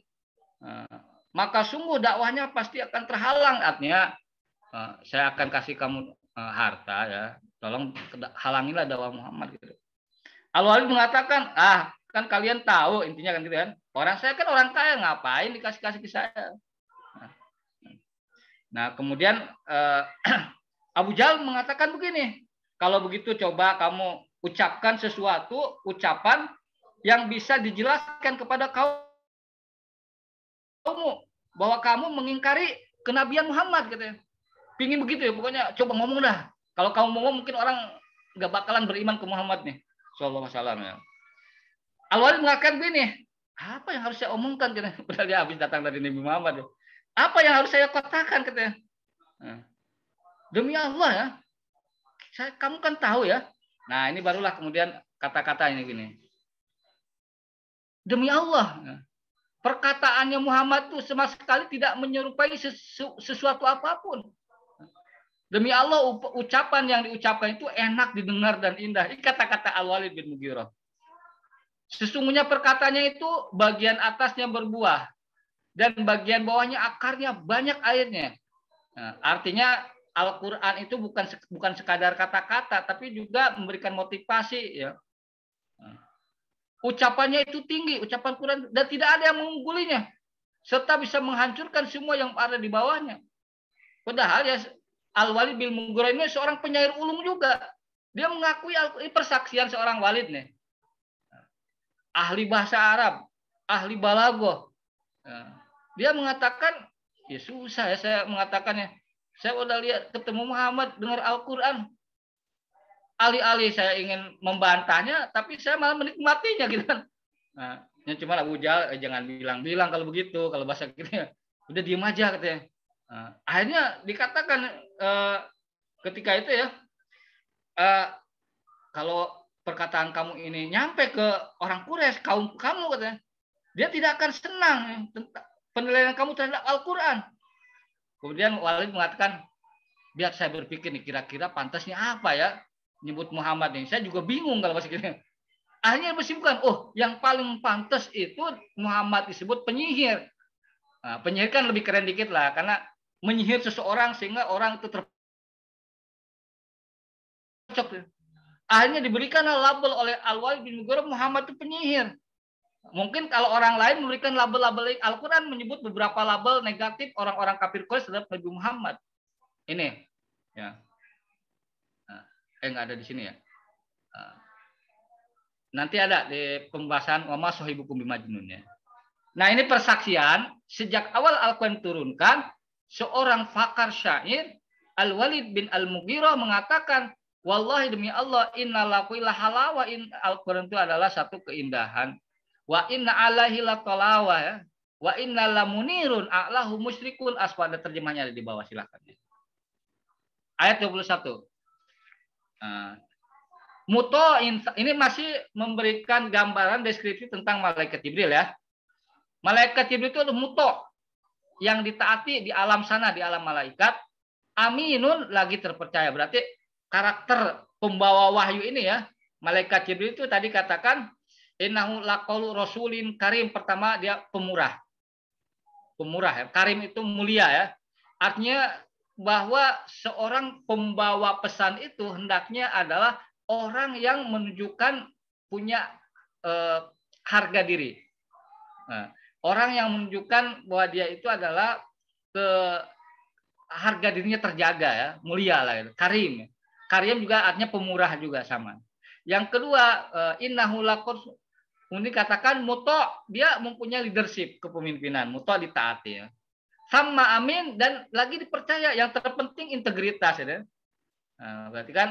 Maka sungguh dakwahnya pasti akan terhalang. Artinya saya akan kasih kamu harta ya. Tolong halangilah dakwah Muhammad gitu. Al-Walid mengatakan, kan kalian tahu intinya kan gitu kan. Orang saya kan orang kaya, ngapain dikasih-kasih ke saya? Nah, kemudian Abu Jahal mengatakan begini, kalau begitu coba kamu ucapkan sesuatu ucapan yang bisa dijelaskan kepada kaummu bahwa kamu mengingkari kenabian Muhammad gitu ya. Pingin begitu ya, pokoknya coba ngomong dah. Kalau kamu ngomong mungkin orang nggak bakalan beriman ke Muhammad nih. Sallallahu alaihi wasallam ya. Al-Walid mengatakan begini, apa yang harus saya omongkan? Padahal dia habis datang dari Nabi Muhammad. Apa yang harus saya katakan? Katanya. Demi Allah ya, kamu kan tahu ya. Nah ini barulah kemudian kata-kata ini gini. Demi Allah, perkataannya Muhammad itu sama sekali tidak menyerupai sesuatu apapun. Demi Allah ucapan yang diucapkan itu enak didengar dan indah. Ini kata-kata Al-Walid bin Mughirah. Sesungguhnya perkataannya itu bagian atasnya berbuah dan bagian bawahnya akarnya banyak airnya. Nah, artinya Al-Quran itu bukan sekadar kata-kata, tapi juga memberikan motivasi. Ya. Nah, ucapannya itu tinggi, ucapan Quran, dan tidak ada yang mengunggulinya, serta bisa menghancurkan semua yang ada di bawahnya. Padahal ya Al-Walid bin Mughirah ini seorang penyair ulum juga. Dia mengakui persaksian seorang Walid nih. Ahli bahasa Arab, ahli balaghah. Dia mengatakan, ya susah ya saya mengatakannya. Saya udah lihat ketemu Muhammad, dengar Al-Quran. Alih-alih saya ingin membantahnya, tapi saya malah menikmatinya gitu kan. Nah, cuma Abu Jahal, jangan bilang-bilang kalau begitu, kalau bahasa kita, udah diem aja katanya. Akhirnya dikatakan ketika itu ya, kalau perkataan kamu ini nyampe ke orang Quraisy, kaum kamu katanya, dia tidak akan senang tentang penilaian kamu terhadap Al-Quran. Kemudian Walid mengatakan, biar saya berpikir nih, kira-kira pantasnya apa ya nyebut Muhammad ini. Saya juga bingung kalau masih gini. Akhirnya bersimpulan, oh yang paling pantas itu Muhammad disebut penyihir. Nah, penyihir kan lebih keren dikit lah, karena menyihir seseorang sehingga orang itu tercocok. Akhirnya diberikan label oleh Al-Walid bin Mughirah, Muhammad itu penyihir. Mungkin kalau orang lain memberikan label-label Al-Quran menyebut beberapa label negatif orang-orang kafir Quraisy terhadap Nabi Muhammad. Ini, ya. Nggak ada di sini ya. Nanti ada di pembahasan wama sohibukum bimajnun ya. Nah ini persaksian sejak awal Al-Quran turunkan, seorang fakar syair Al-Walid bin Al-Mughirah mengatakan, wallahi demi Allah, innalaku ilahala wa in Al-Quran itu adalah satu keindahan. Wa inna alaihi latalawa ya. Wa inna lamunirun a'lahu musyrikun aswada, terjemahnya ada di bawah, silakan. Ayat 21. Muto'in, ini masih memberikan gambaran deskripsi tentang malaikat Jibril ya. Malaikat Jibril itu adalah muto yang ditaati di alam sana, di alam malaikat. Aminun, lagi terpercaya. Berarti karakter pembawa wahyu ini ya. Malaikat Jibril itu tadi katakan innahu laqaulu rasulin karim. Pertama dia pemurah. Pemurah ya. Karim itu mulia ya. Artinya bahwa seorang pembawa pesan itu hendaknya adalah orang yang menunjukkan punya harga diri. Nah, orang yang menunjukkan bahwa dia itu adalah harga dirinya terjaga ya, mulia lah. Ya. Karim. Karim juga artinya pemurah juga sama. Yang kedua, innahu laqur, ini katakan muto, dia mempunyai leadership, kepemimpinan, muto ditaati ya. Sama amin, dan lagi dipercaya, yang terpenting integritas ya. Nah, berarti kan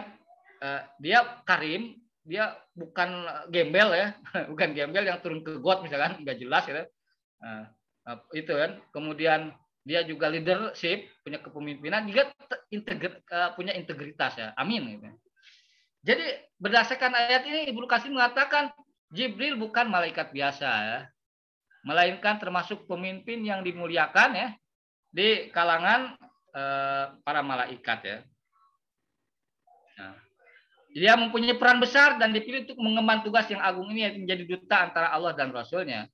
dia karim, dia bukan gembel ya, bukan gembel yang turun ke got misalkan, nggak jelas ya. Itu kan. Kemudian dia juga leadership, punya kepemimpinan, juga punya integritas ya. Amin. Gitu. Jadi berdasarkan ayat ini Ibnu Katsir mengatakan Jibril bukan malaikat biasa ya, melainkan termasuk pemimpin yang dimuliakan ya di kalangan para malaikat ya. Nah, dia mempunyai peran besar dan dipilih untuk mengemban tugas yang agung ini, yaitu menjadi duta antara Allah dan Rasulnya.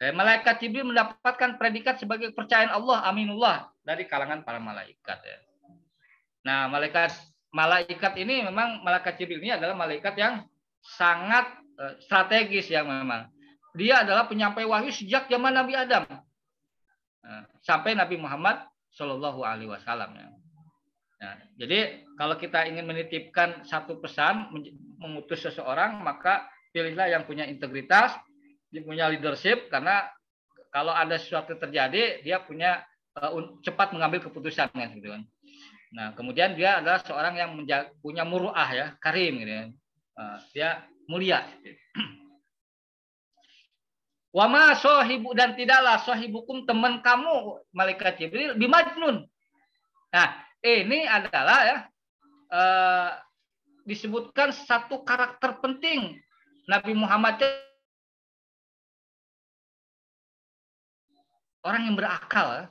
Malaikat Jibril mendapatkan predikat sebagai kepercayaan Allah, aminullah, dari kalangan para malaikat. Ya. Nah, malaikat ini memang, malaikat Jibril ini adalah malaikat yang sangat strategis ya memang. Dia adalah penyampai wahyu sejak zaman Nabi Adam sampai Nabi Muhammad Shallallahu Alaihi Wasallam. Ya. Nah, jadi kalau kita ingin menitipkan satu pesan, mengutus seseorang, maka pilihlah yang punya integritas, dia punya leadership, karena kalau ada sesuatu terjadi, dia punya cepat mengambil keputusan kan, gitu kan. Nah, kemudian dia adalah seorang yang punya muru'ah ya, karim gitu kan. Dia mulia. Gitu. Wama sohibu, dan tidaklah sohibukum teman kamu malaikat Jibril bimajnun. Nah, ini adalah ya disebutkan satu karakter penting Nabi Muhammad, orang yang berakal.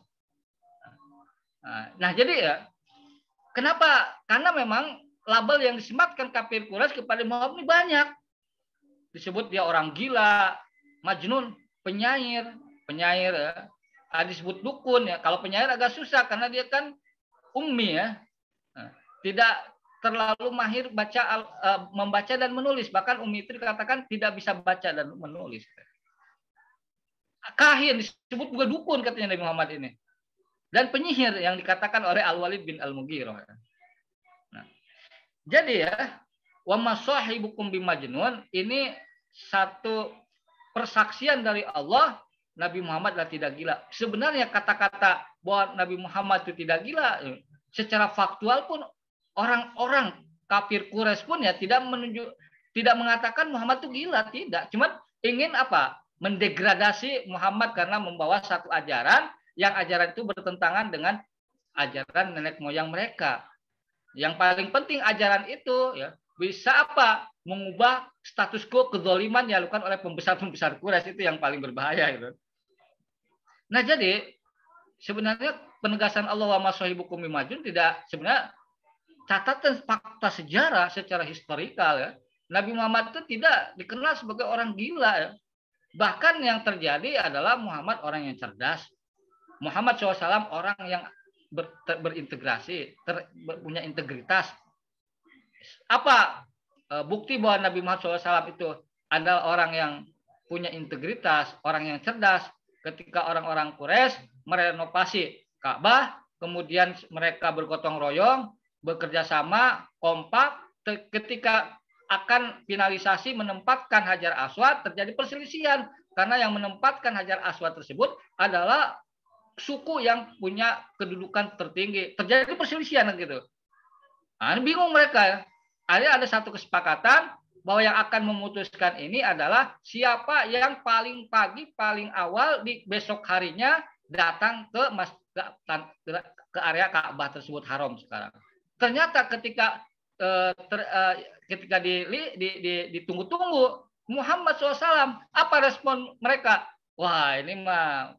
Nah, jadi ya kenapa? Karena memang label yang disematkan kafir Quraisy kepada Muhammad ini banyak. Disebut dia orang gila, majnun, penyair ya. Disebut dukun ya. Kalau penyair agak susah karena dia kan ummi ya, tidak terlalu mahir membaca dan menulis, bahkan ummi itu dikatakan tidak bisa baca dan menulis. Kahin disebut juga dukun katanya Nabi Muhammad ini, dan penyihir yang dikatakan oleh Al-Walid bin Al-Mughirah. Nah, jadi ya, wa masahibukum bimajnun, ini satu persaksian dari Allah, Nabi Muhammad adalah tidak gila. Sebenarnya kata-kata bahwa Nabi Muhammad itu tidak gila, secara faktual pun orang-orang kafir Quraisy pun ya tidak mengatakan Muhammad itu gila, tidak. Cuma ingin apa? Mendegradasi Muhammad karena membawa satu ajaran yang ajaran itu bertentangan dengan ajaran nenek moyang mereka. Yang paling penting ajaran itu ya bisa apa? mengubah status quo kezaliman yang dilakukan oleh pembesar-pembesar Quraisy, itu yang paling berbahaya gitu. Nah, jadi sebenarnya penegasan Allah wa masahibukum bimajnun tidak sebenarnya catatan fakta sejarah secara historikal ya. Nabi Muhammad itu tidak dikenal sebagai orang gila ya. Bahkan yang terjadi adalah Muhammad orang yang cerdas. Muhammad SAW orang yang berintegrasi, punya integritas. Apa bukti bahwa Nabi Muhammad SAW itu adalah orang yang punya integritas, orang yang cerdas? Ketika orang-orang Quraisy merenovasi Ka'bah, kemudian mereka bergotong royong, bekerja sama, kompak, ketika akan finalisasi menempatkan Hajar Aswad, terjadi perselisihan karena yang menempatkan Hajar Aswad tersebut adalah suku yang punya kedudukan tertinggi. Terjadi perselisihan gitu. Nah, bingung mereka ya. Akhirnya ada satu kesepakatan bahwa yang akan memutuskan ini adalah siapa yang paling pagi, paling awal di besok harinya datang ke area Ka'bah tersebut haram sekarang. Ternyata ketika ditunggu-tunggu Muhammad SAW, apa respon mereka? Wah, ini mah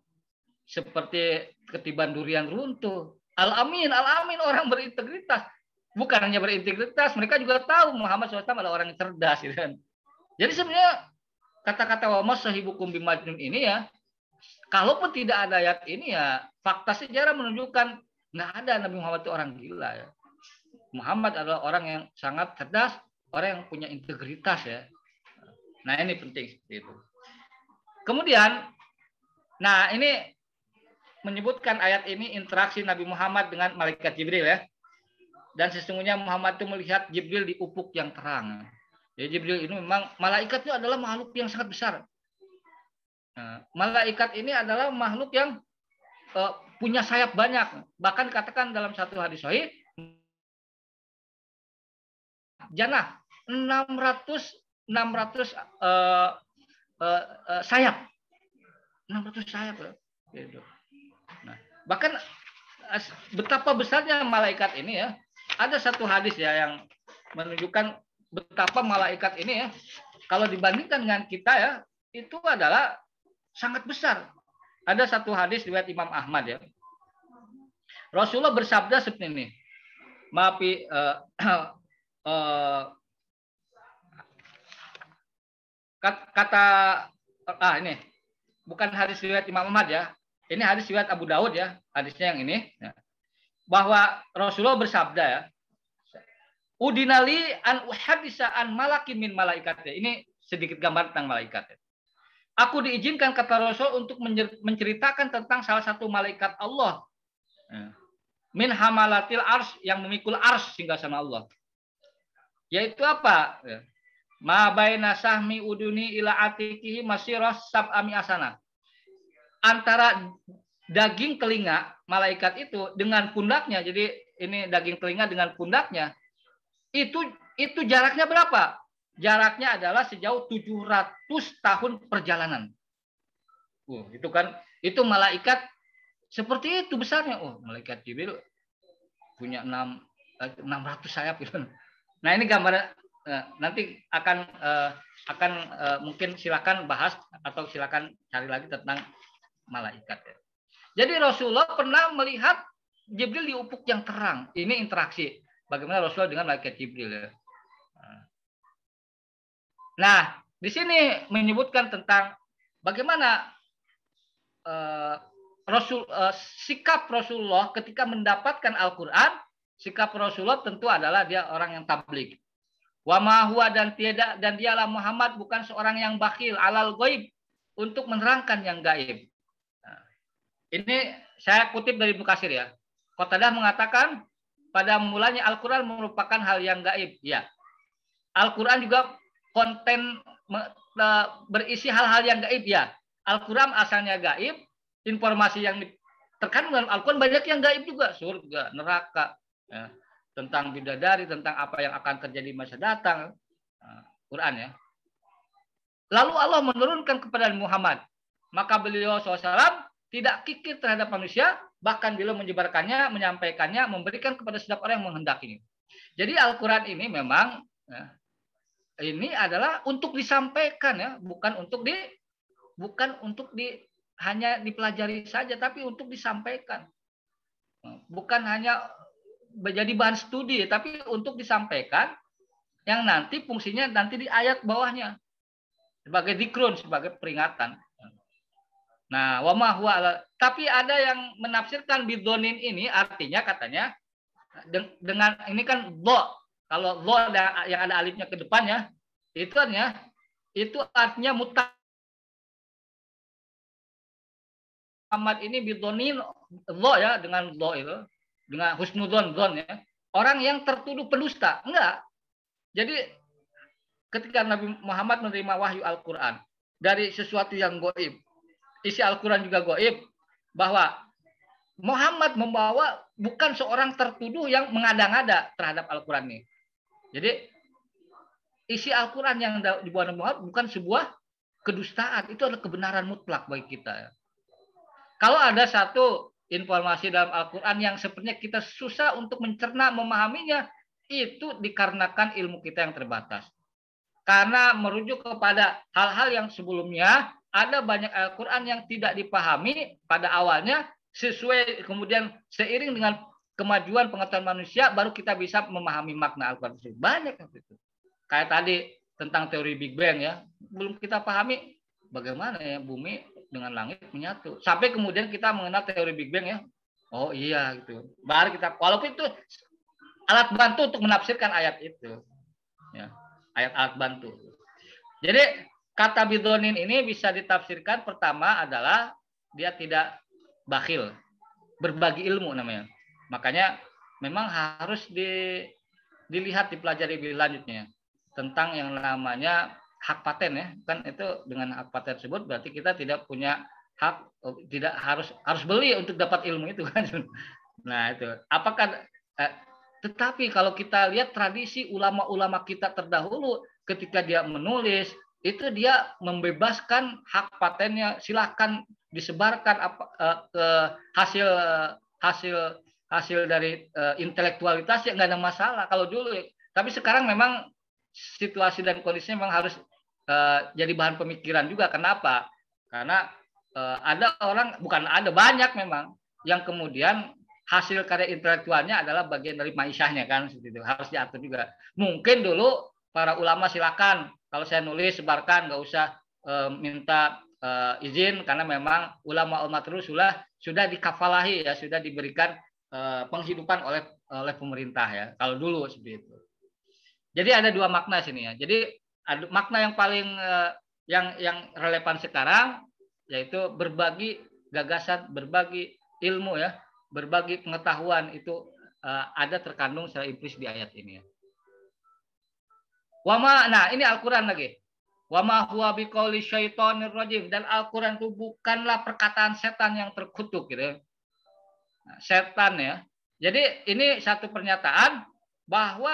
seperti ketiban durian runtuh. Al-Amin orang berintegritas. Bukan hanya berintegritas, mereka juga tahu Muhammad SAW adalah orang yang cerdas. Gitu kan. Jadi sebenarnya kata-kata wa masahibukum bimajnun ini ya, kalaupun tidak ada ayat ini ya, fakta sejarah menunjukkan nggak ada Nabi Muhammad itu orang gila ya. Muhammad adalah orang yang sangat cerdas, orang yang punya integritas ya. Nah, ini penting seperti itu. Kemudian, nah ini menyebutkan ayat ini interaksi Nabi Muhammad dengan malaikat Jibril ya. Dan sesungguhnya Muhammad itu melihat Jibril di ufuk yang terang. Jadi Jibril ini memang malaikat itu adalah makhluk yang sangat besar. Nah, malaikat ini adalah makhluk yang punya sayap banyak. Bahkan katakan dalam satu hadis sahih, janah 600 sayap. 600 sayap. Gitu. Nah, bahkan betapa besarnya malaikat ini ya. Ada satu hadis ya yang menunjukkan betapa malaikat ini ya, kalau dibandingkan dengan kita ya, itu adalah sangat besar. Ada satu hadis riwayat Imam Ahmad ya. Rasulullah bersabda seperti ini. Maafi kata ini bukan hadis riwayat Imam Ahmad ya. Ini hadis riwayat Abu Daud ya. Hadisnya yang ini ya. Bahwa Rasulullah bersabda ya. Udinali an uhadisa an malakin min malaikatnya. Ini sedikit gambar tentang malaikat. Aku diizinkan kata Rasul untuk menceritakan tentang salah satu malaikat Allah. Min hamalatil ars, yang memikul ars singgasana Allah. Yaitu apa? Ma baina sahmi uduni ila atikihi masirah sab'ami asana. Antara daging telinga malaikat itu dengan pundaknya, jadi ini daging telinga dengan pundaknya, itu jaraknya berapa? Jaraknya adalah sejauh 700 tahun perjalanan. Itu kan, itu malaikat seperti itu besarnya. Oh, malaikat Jibril punya 600 sayap gitu. Nah, ini gambar nanti akan mungkin silakan bahas atau silakan cari lagi tentang malaikat ya. Jadi Rasulullah pernah melihat Jibril di ufuk yang terang. Ini interaksi bagaimana Rasulullah dengan malaikat Jibril ya. Nah, di sini menyebutkan tentang bagaimana sikap Rasulullah ketika mendapatkan Al-Qur'an. Sikap Rasulullah tentu adalah dia orang yang tabligh. Wa ma huwa, dan dialah Muhammad bukan seorang yang bakhil alal ghaib, untuk menerangkan yang gaib. Ini saya kutip dari Ibnu Katsir ya. Qatadah mengatakan pada mulanya Al-Quran merupakan hal yang gaib. Ya. Al-Quran juga konten berisi hal-hal yang gaib. Ya. Al-Quran asalnya gaib. Informasi yang terkandung dalam Al-Quran banyak yang gaib juga. Surga, neraka. Ya. Tentang bidadari, tentang apa yang akan terjadi masa datang. Quran ya. Lalu Allah menurunkan kepada Muhammad. Maka beliau SAW tidak kikir terhadap manusia, bahkan beliau menyebarkannya, menyampaikannya, memberikan kepada setiap orang yang menghendakinya. Jadi Al-Quran ini memang ini adalah untuk disampaikan ya, bukan untuk hanya dipelajari saja, tapi untuk disampaikan. Bukan hanya menjadi bahan studi, tapi untuk disampaikan yang nanti fungsinya nanti di ayat bawahnya sebagai dzikrun, sebagai peringatan. Nah, wa ma huwa, tapi ada yang menafsirkan bidonin ini artinya katanya dengan ini kan do. Kalau do yang ada alifnya ke depannya, itu artinya Muhammad ini bidonin do ya, dengan do itu, dengan husnudon don ya. Orang yang tertuduh pendusta. Enggak. Jadi ketika Nabi Muhammad menerima wahyu Al-Qur'an dari sesuatu yang gaib, isi Al-Quran juga gaib, bahwa Muhammad membawa bukan seorang tertuduh yang mengada-ngada terhadap Al-Quran ini. Jadi isi Al-Quran yang dibawa Nabi Muhammad bukan sebuah kedustaan, itu adalah kebenaran mutlak bagi kita. Kalau ada satu informasi dalam Al-Quran yang sepertinya kita susah untuk mencerna, memahaminya, itu dikarenakan ilmu kita yang terbatas. Karena merujuk kepada hal-hal yang sebelumnya, ada banyak Al-Quran yang tidak dipahami pada awalnya, sesuai kemudian seiring dengan kemajuan pengetahuan manusia, baru kita bisa memahami makna Al-Quran tersebut. Banyak itu. Kayak tadi tentang teori Big Bang ya, belum kita pahami bagaimana ya bumi dengan langit menyatu. Sampai kemudian kita mengenal teori Big Bang ya. Oh iya gitu. Baru kita, walaupun itu alat bantu untuk menafsirkan ayat itu. Ya, ayat bantu. Jadi kata bidonin ini bisa ditafsirkan pertama adalah dia tidak bakhil, berbagi ilmu namanya. Makanya memang harus dilihat, dipelajari lebih lanjutnya tentang yang namanya hak paten ya. Kan itu dengan hak paten tersebut berarti kita tidak punya hak, tidak harus beli untuk dapat ilmu itu kan. Nah itu. Apakah tetapi kalau kita lihat tradisi ulama-ulama kita terdahulu ketika dia menulis, itu dia membebaskan hak patennya, silahkan disebarkan ke hasil dari intelektualitas, ya nggak ada masalah kalau dulu. Tapi sekarang memang situasi dan kondisinya memang harus jadi bahan pemikiran juga. Kenapa? Karena ada orang, bukan ada, banyak memang yang kemudian hasil karya intelektualnya adalah bagian dari maishahnya kan, seperti itu. Harus diatur juga. Mungkin dulu para ulama silakan, kalau saya nulis sebarkan, nggak usah minta izin, karena memang ulama terus sudah dikafalahi ya, sudah diberikan penghidupan oleh pemerintah ya. Kalau dulu seperti itu. Jadi ada dua makna sini ya. Jadi ada makna yang paling yang relevan sekarang, yaitu berbagi gagasan, berbagi ilmu ya, berbagi pengetahuan, itu ada terkandung secara implisit di ayat ini ya. Nah ini Al-Quran lagi. Wama huwa biqauli syaitonir rajim, dan Al-Quran itu bukanlah perkataan setan yang terkutuk gitu. Nah, setan ya. Jadi ini satu pernyataan bahwa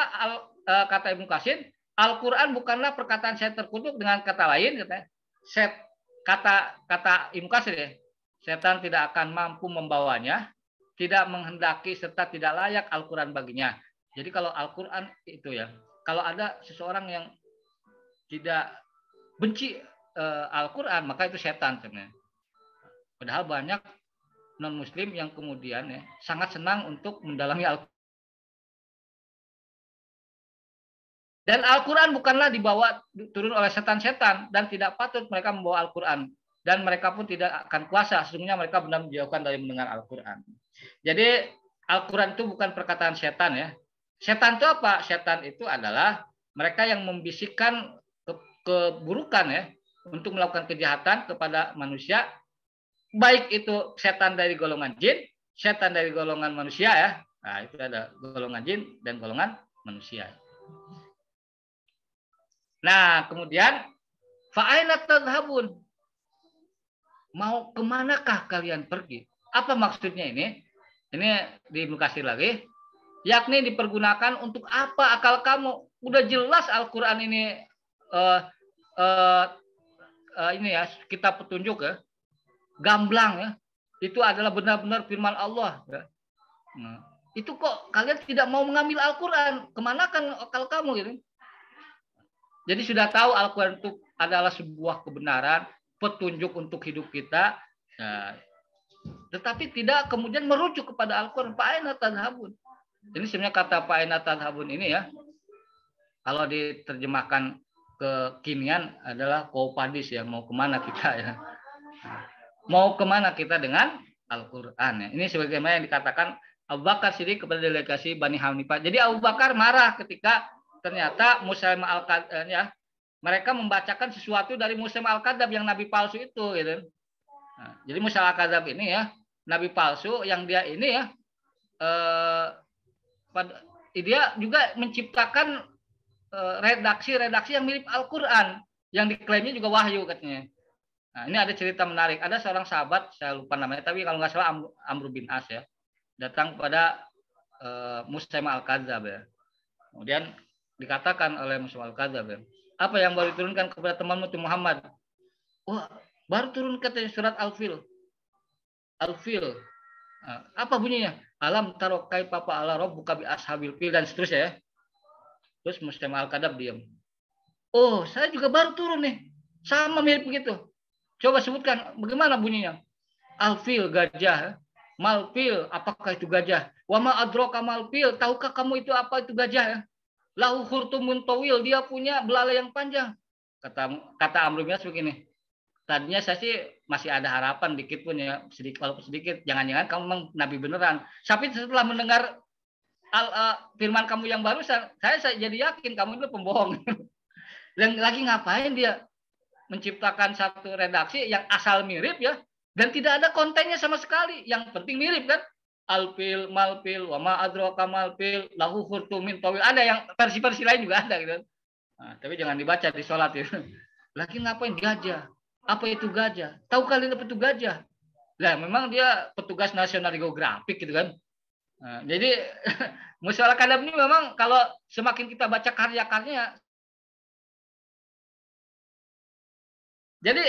kata Ibnu Katsir, Al-Quran bukanlah perkataan setan terkutuk, dengan kata lain katanya. Kata Ibnu Katsir ya. Setan tidak akan mampu membawanya, tidak menghendaki serta tidak layak Al-Quran baginya. Jadi kalau Al-Quran itu ya, kalau ada seseorang yang tidak benci Al-Quran, maka itu setan sebenarnya. Padahal banyak non-muslim yang kemudian ya sangat senang untuk mendalami Al-Quran. Dan Al-Quran bukanlah dibawa turun oleh setan-setan, dan tidak patut mereka membawa Al-Quran. Dan mereka pun tidak akan kuasa, sesungguhnya mereka benar menjauhkan dari mendengar Al-Quran. Jadi Al-Quran itu bukan perkataan setan ya. Setan itu apa? Setan itu adalah mereka yang membisikkan keburukan ya, untuk melakukan kejahatan kepada manusia, baik itu setan dari golongan jin, setan dari golongan manusia ya. Nah, itu ada golongan jin dan golongan manusia. Nah, kemudian fa'aina tadhhabun? Mau kemanakah kalian pergi? Apa maksudnya ini? Ini di Ibnu Katsir lagi. Yakni dipergunakan untuk apa akal kamu? Udah jelas Al-Quran ini ini ya, kitab petunjuk ya, gamblang ya. Itu adalah benar-benar firman Allah ya. Nah, itu kok kalian tidak mau mengambil Al-Quran? Kemanakan akal kamu gitu? Jadi sudah tahu Al-Quran itu adalah sebuah kebenaran, petunjuk untuk hidup kita. Nah, tetapi tidak kemudian merujuk kepada Al-Quran. Fa'aina tadhhabun. Ini sebenarnya kata fa'aina tadhhabun ini ya, kalau diterjemahkan kekinian adalah kaupadis ya, mau kemana kita ya. Mau kemana kita dengan Al-Quran ya. Ini sebagaimana yang dikatakan Abu Bakar Siddiq kepada delegasi Bani Hanifah. Jadi Abu Bakar marah ketika ternyata Musailimah Al-Kadzab ya, mereka membacakan sesuatu dari Musailimah Al-Kadzab yang nabi palsu itu gitu. Nah, jadi Musailimah Al-Kadzab ini ya, nabi palsu yang dia ini ya dia juga menciptakan redaksi-redaksi yang mirip Al-Quran yang diklaimnya juga wahyu katanya. Nah, ini ada cerita menarik. Ada seorang sahabat, saya lupa namanya, tapi kalau nggak salah Amr bin As ya, datang kepada Musailimah Al-Kadzab ya. Kemudian dikatakan oleh Musailimah Al-Kadzab ya, apa yang baru diturunkan kepada temanmu Muhammad? Wah, baru turun katanya surat Al-Fil. Al-Fil. Nah, apa bunyinya? Alam taro kaifa fa'ala rabbuka bi ashabil fil dan seterusnya ya. Terus Musailimah Al-Kadzab diam. Oh, saya juga baru turun nih. Sama mirip begitu. Coba sebutkan bagaimana bunyinya. Al-fil gajah. Malfil, apakah itu gajah? Wa ma adraka malfil, tahukah kamu itu apa itu gajah ya? Lahu khurtumun tawil, dia punya belalai yang panjang. Kata Amr bin As begini. Tadinya saya sih masih ada harapan dikit pun ya, sedikit walaupun sedikit. Jangan-jangan kamu memang nabi beneran. Tapi setelah mendengar firman kamu yang barusan, saya jadi yakin kamu itu pembohong. Dan lagi ngapain dia menciptakan satu redaksi yang asal mirip ya, dan tidak ada kontennya sama sekali. Yang penting mirip kan. Alpil, malpil, wama adraka malpil, lahu khurtumin tawil. Ada yang versi-versi lain juga ada gitu. Nah, tapi jangan dibaca di sholat ya. Lagi ngapain gajah? Apa itu gajah? Tahu kalian apa itu gajah? Lah memang dia petugas National Geographic gitu kan. Nah, jadi Musailimah Al-Kadzab ini memang kalau semakin kita baca karya-karyanya. Jadi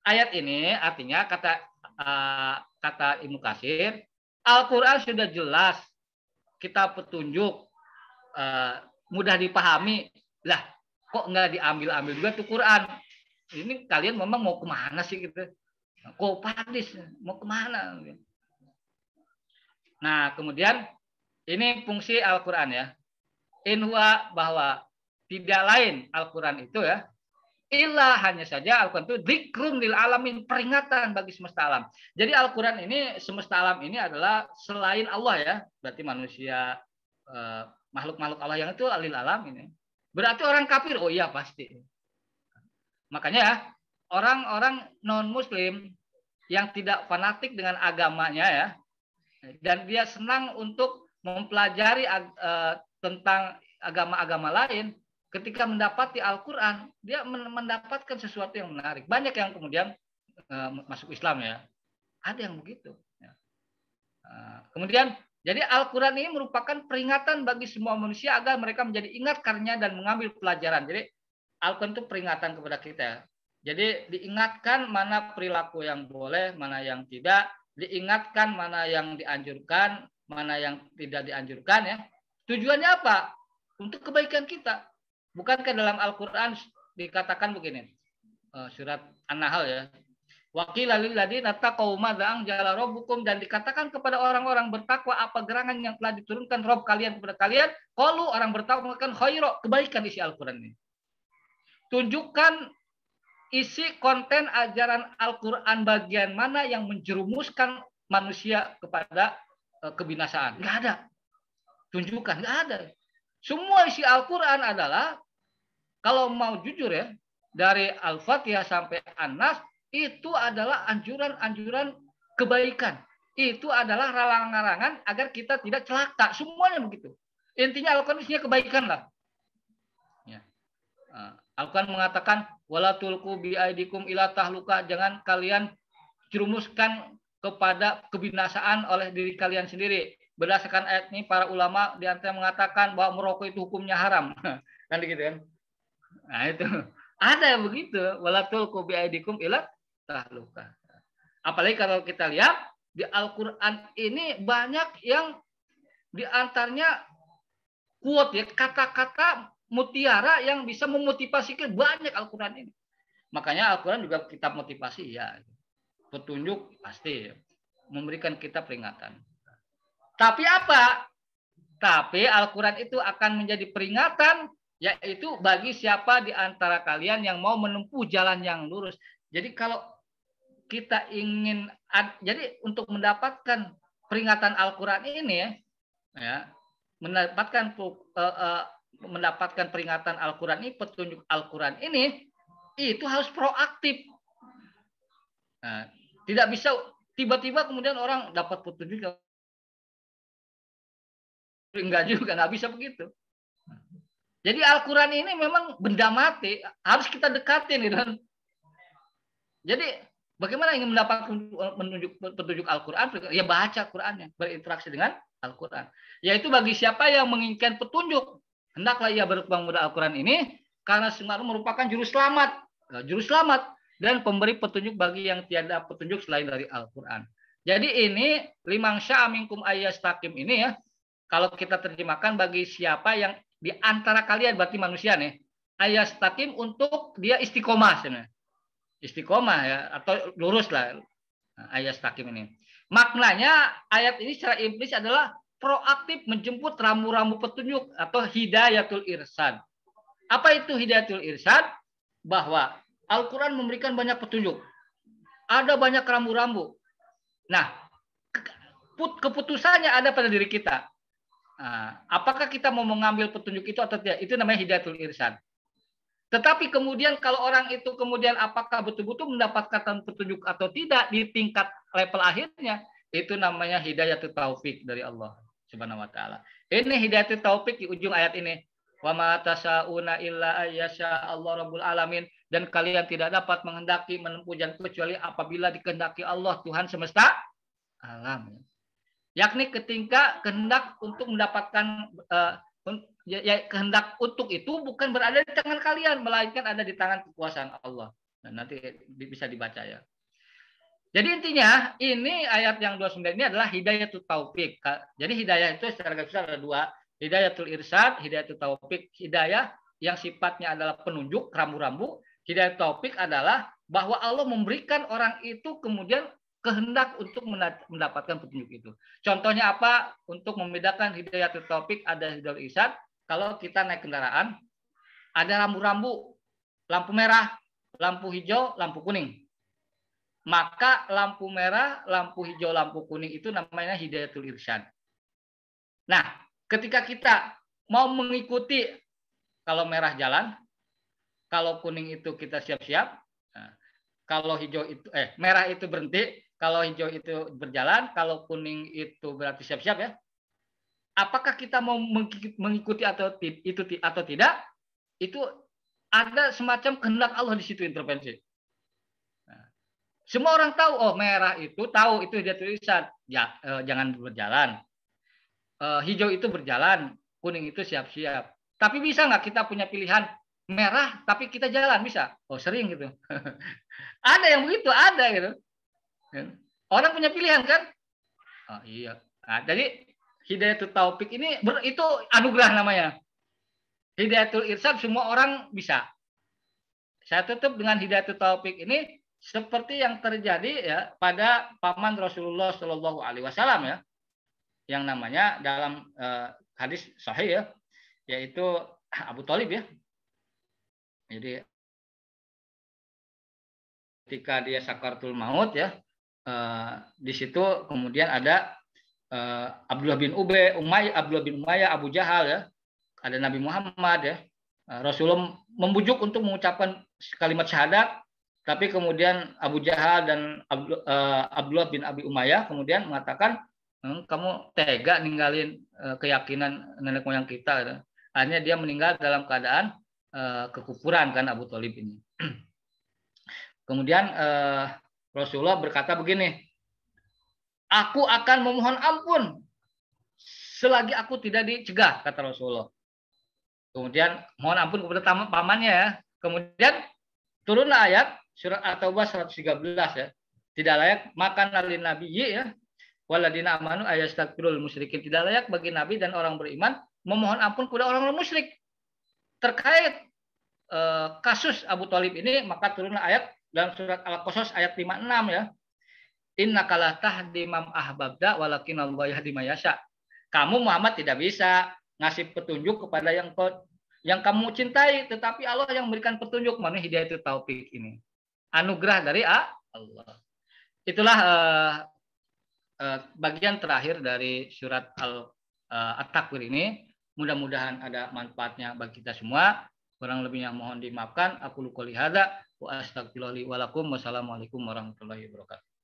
ayat ini artinya kata Ibnu Katsir, Al-Quran sudah jelas, kita petunjuk, mudah dipahami. Lah, kok nggak diambil-ambil juga tuh Quran? Ini kalian memang mau kemana sih gitu? Kok padis, mau kemana? Nah, kemudian ini fungsi Al-Quran ya. Inwa bahwa tidak lain Al-Quran itu ya, illa hanya saja Al-Quran itu dzikrun lil alamin, peringatan bagi semesta alam. Jadi Al-Quran ini, semesta alam ini adalah selain Allah ya, berarti manusia, makhluk-makhluk Allah yang itu lil alam ini. Berarti orang kafir, oh iya pasti. Makanya orang-orang non muslim yang tidak fanatik dengan agamanya ya, dan dia senang untuk mempelajari tentang agama-agama lain, ketika mendapati Al-Quran, dia mendapatkan sesuatu yang menarik. Banyak yang kemudian masuk Islam ya. Ada yang begitu. Kemudian, jadi Al-Quran ini merupakan peringatan bagi semua manusia agar mereka menjadi ingat karenanya dan mengambil pelajaran. Jadi Al-Quran itu peringatan kepada kita. Jadi diingatkan mana perilaku yang boleh, mana yang tidak. Diingatkan mana yang dianjurkan, mana yang tidak dianjurkan ya. Tujuannya apa? Untuk kebaikan kita. Bukankah dalam Al-Quran dikatakan begini, surat An-Nahl ya, Waqila lil ladzina taqaw madza anzala rabbukum, dan dikatakan kepada orang-orang bertakwa apa gerangan yang telah diturunkan Rabb kalian kepada kalian. Qalu, orang bertakwa mengatakan khaira, kebaikan isi Al-Quran ini. Tunjukkan isi konten ajaran Al-Quran bagian mana yang menjerumuskan manusia kepada kebinasaan. Enggak ada. Tunjukkan, enggak ada. Semua isi Al-Quran adalah, kalau mau jujur ya, dari Al-Fatihah sampai An-Nas, itu adalah anjuran-anjuran kebaikan. Itu adalah larangan-larangan agar kita tidak celaka. Semuanya begitu. Intinya Al-Quran isinya kebaikan lah. Ya. Al-Quran mengatakan, wala tulqu bi aidikum ila tahluka, jangan kalian jerumuskan kepada kebinasaan oleh diri kalian sendiri. Berdasarkan ayat ini, para ulama di antara mengatakan bahwa merokok itu hukumnya haram. Kan gitu kan? Nah itu. Ada yang begitu. Wala tulqu bi aidikum ila tahluka. Apalagi kalau kita lihat di Al-Quran ini banyak yang di antaranya quote ya, kata-kata mutiara yang bisa memotivasi banyak Al-Quran ini. Makanya Al-Quran juga kitab motivasi ya. Petunjuk pasti memberikan kita peringatan. Tapi apa? Tapi Al-Quran itu akan menjadi peringatan, yaitu bagi siapa di antara kalian yang mau menempuh jalan yang lurus. Jadi kalau kita ingin, jadi untuk mendapatkan peringatan Al-Quran ini ya, mendapatkan peringatan Al-Quran ini, petunjuk Al-Quran ini, itu harus proaktif. Nah, tidak bisa tiba-tiba kemudian orang dapat petunjuk, enggak juga, nggak bisa begitu. Jadi Al-Quran ini memang benda mati, harus kita dekatin gitu. Jadi bagaimana ingin mendapatkan petunjuk Al-Quran? Ya baca Qurannya, berinteraksi dengan Al-Quran. Yaitu bagi siapa yang menginginkan petunjuk, hendaklah ia berpegang pada Al-Quran ini, karena semua merupakan juru selamat dan pemberi petunjuk bagi yang tiada petunjuk selain dari Al-Quran. Jadi ini liman syaa minkum ayyastaqim ini ya, kalau kita terjemahkan bagi siapa yang di antara kalian, berarti manusia nih, ayyastaqim untuk dia istiqomah sebenarnya. Istiqomah ya, atau lurus lah, ayyastaqim ini. Maknanya ayat ini secara implisit adalah proaktif menjemput rambu-rambu petunjuk atau hidayatul irsyad. Apa itu hidayatul irsyad? Bahwa Al-Quran memberikan banyak petunjuk. Ada banyak rambu-rambu. Nah, keputusannya ada pada diri kita. Nah, apakah kita mau mengambil petunjuk itu atau tidak? Itu namanya hidayatul irsyad. Tetapi kemudian kalau orang itu kemudian apakah betul-betul mendapatkan petunjuk atau tidak di tingkat level akhirnya, itu namanya hidayatul taufik dari Allah Subhanahu wa taala. Ini hidayatul taufik di ujung ayat ini. Wa ma tasyauna illa ayyasha Allah rabbul alamin, dan kalian tidak dapat menghendaki menempuh jalan kecuali apabila dikehendaki Allah Tuhan semesta alam. Yakni ketika kehendak untuk mendapatkan kehendak untuk itu bukan berada di tangan kalian, melainkan ada di tangan kekuasaan Allah. Dan nanti bisa dibaca ya. Jadi intinya ini ayat yang 29 ini adalah hidayatul taufik. Jadi hidayah itu secara garis besar ada dua, hidayatul irsyad, hidayatul taufik. Hidayah yang sifatnya adalah penunjuk, rambu-rambu. Hidayah taufik adalah bahwa Allah memberikan orang itu kemudian kehendak untuk mendapatkan petunjuk itu. Contohnya apa? Untuk membedakan hidayatul taufik ada hidayatul irsyad. Kalau kita naik kendaraan, ada rambu-rambu, lampu merah, lampu hijau, lampu kuning. Maka lampu merah, lampu hijau, lampu kuning itu namanya hidayatul irsyad. Nah, ketika kita mau mengikuti, kalau merah jalan, kalau kuning itu kita siap-siap, kalau hijau itu merah itu berhenti, kalau hijau itu berjalan, kalau kuning itu berarti siap-siap ya. Apakah kita mau mengikuti atau tidak? Itu ada semacam kehendak Allah di situ intervensi. Nah, semua orang tahu, oh merah itu tahu itu hidayatul irsyad, ya, jangan berjalan. Hijau itu berjalan, kuning itu siap-siap. Tapi bisa nggak kita punya pilihan merah tapi kita jalan, bisa? Oh sering gitu. Ada yang begitu, ada gitu. Orang punya pilihan kan? Oh iya. Nah, jadi hidayatul taufik ini itu anugerah namanya. Hidayatul irsyad semua orang bisa. Saya tutup dengan hidayatul taufik ini seperti yang terjadi ya pada paman Rasulullah Shallallahu Alaihi Wasallam ya, yang namanya dalam hadis sahih ya, yaitu Abu Thalib ya. Jadi ketika dia sakaratul maut ya, di situ kemudian ada Abdullah bin Umayyah, Abu Jahal ya, ada Nabi Muhammad ya. Rasulullah membujuk untuk mengucapkan kalimat syahadat, tapi kemudian Abu Jahal dan Abdullah bin Abi Umayyah kemudian mengatakan, kamu tega ninggalin keyakinan nenek moyang kita. Ya. Akhirnya dia meninggal dalam keadaan kekufuran kan Abu Thalib ini. Kemudian Rasulullah berkata begini, aku akan memohon ampun selagi aku tidak dicegah, kata Rasulullah. Kemudian mohon ampun kepada pamannya ya. Kemudian turunlah ayat surat At-Taubah 113 ya. Tidak layak makan alin nabiyyi ya. Waladina amanu ayastaghfirul musyrikin. Tidak layak bagi nabi dan orang beriman memohon ampun kepada orang-orang musyrik. terkait kasus Abu Thalib ini, maka turunlah ayat dalam surat Al-Qasas ayat 56 ya. Innaka la tahdi man ahbabta walakin Allah yahdi may yasha. Kamu Muhammad tidak bisa ngasih petunjuk kepada yang kamu cintai, tetapi Allah yang memberikan petunjuk. Mana hidayatul taufik ini. Anugerah dari Allah. Itulah bagian terakhir dari surat At-Takwir ini. Mudah-mudahan ada manfaatnya bagi kita semua. Kurang lebihnya mohon dimaafkan. Aku qouli hadza wa astaghfirullahi wa lakum. Wassalamualaikum warahmatullahi wabarakatuh.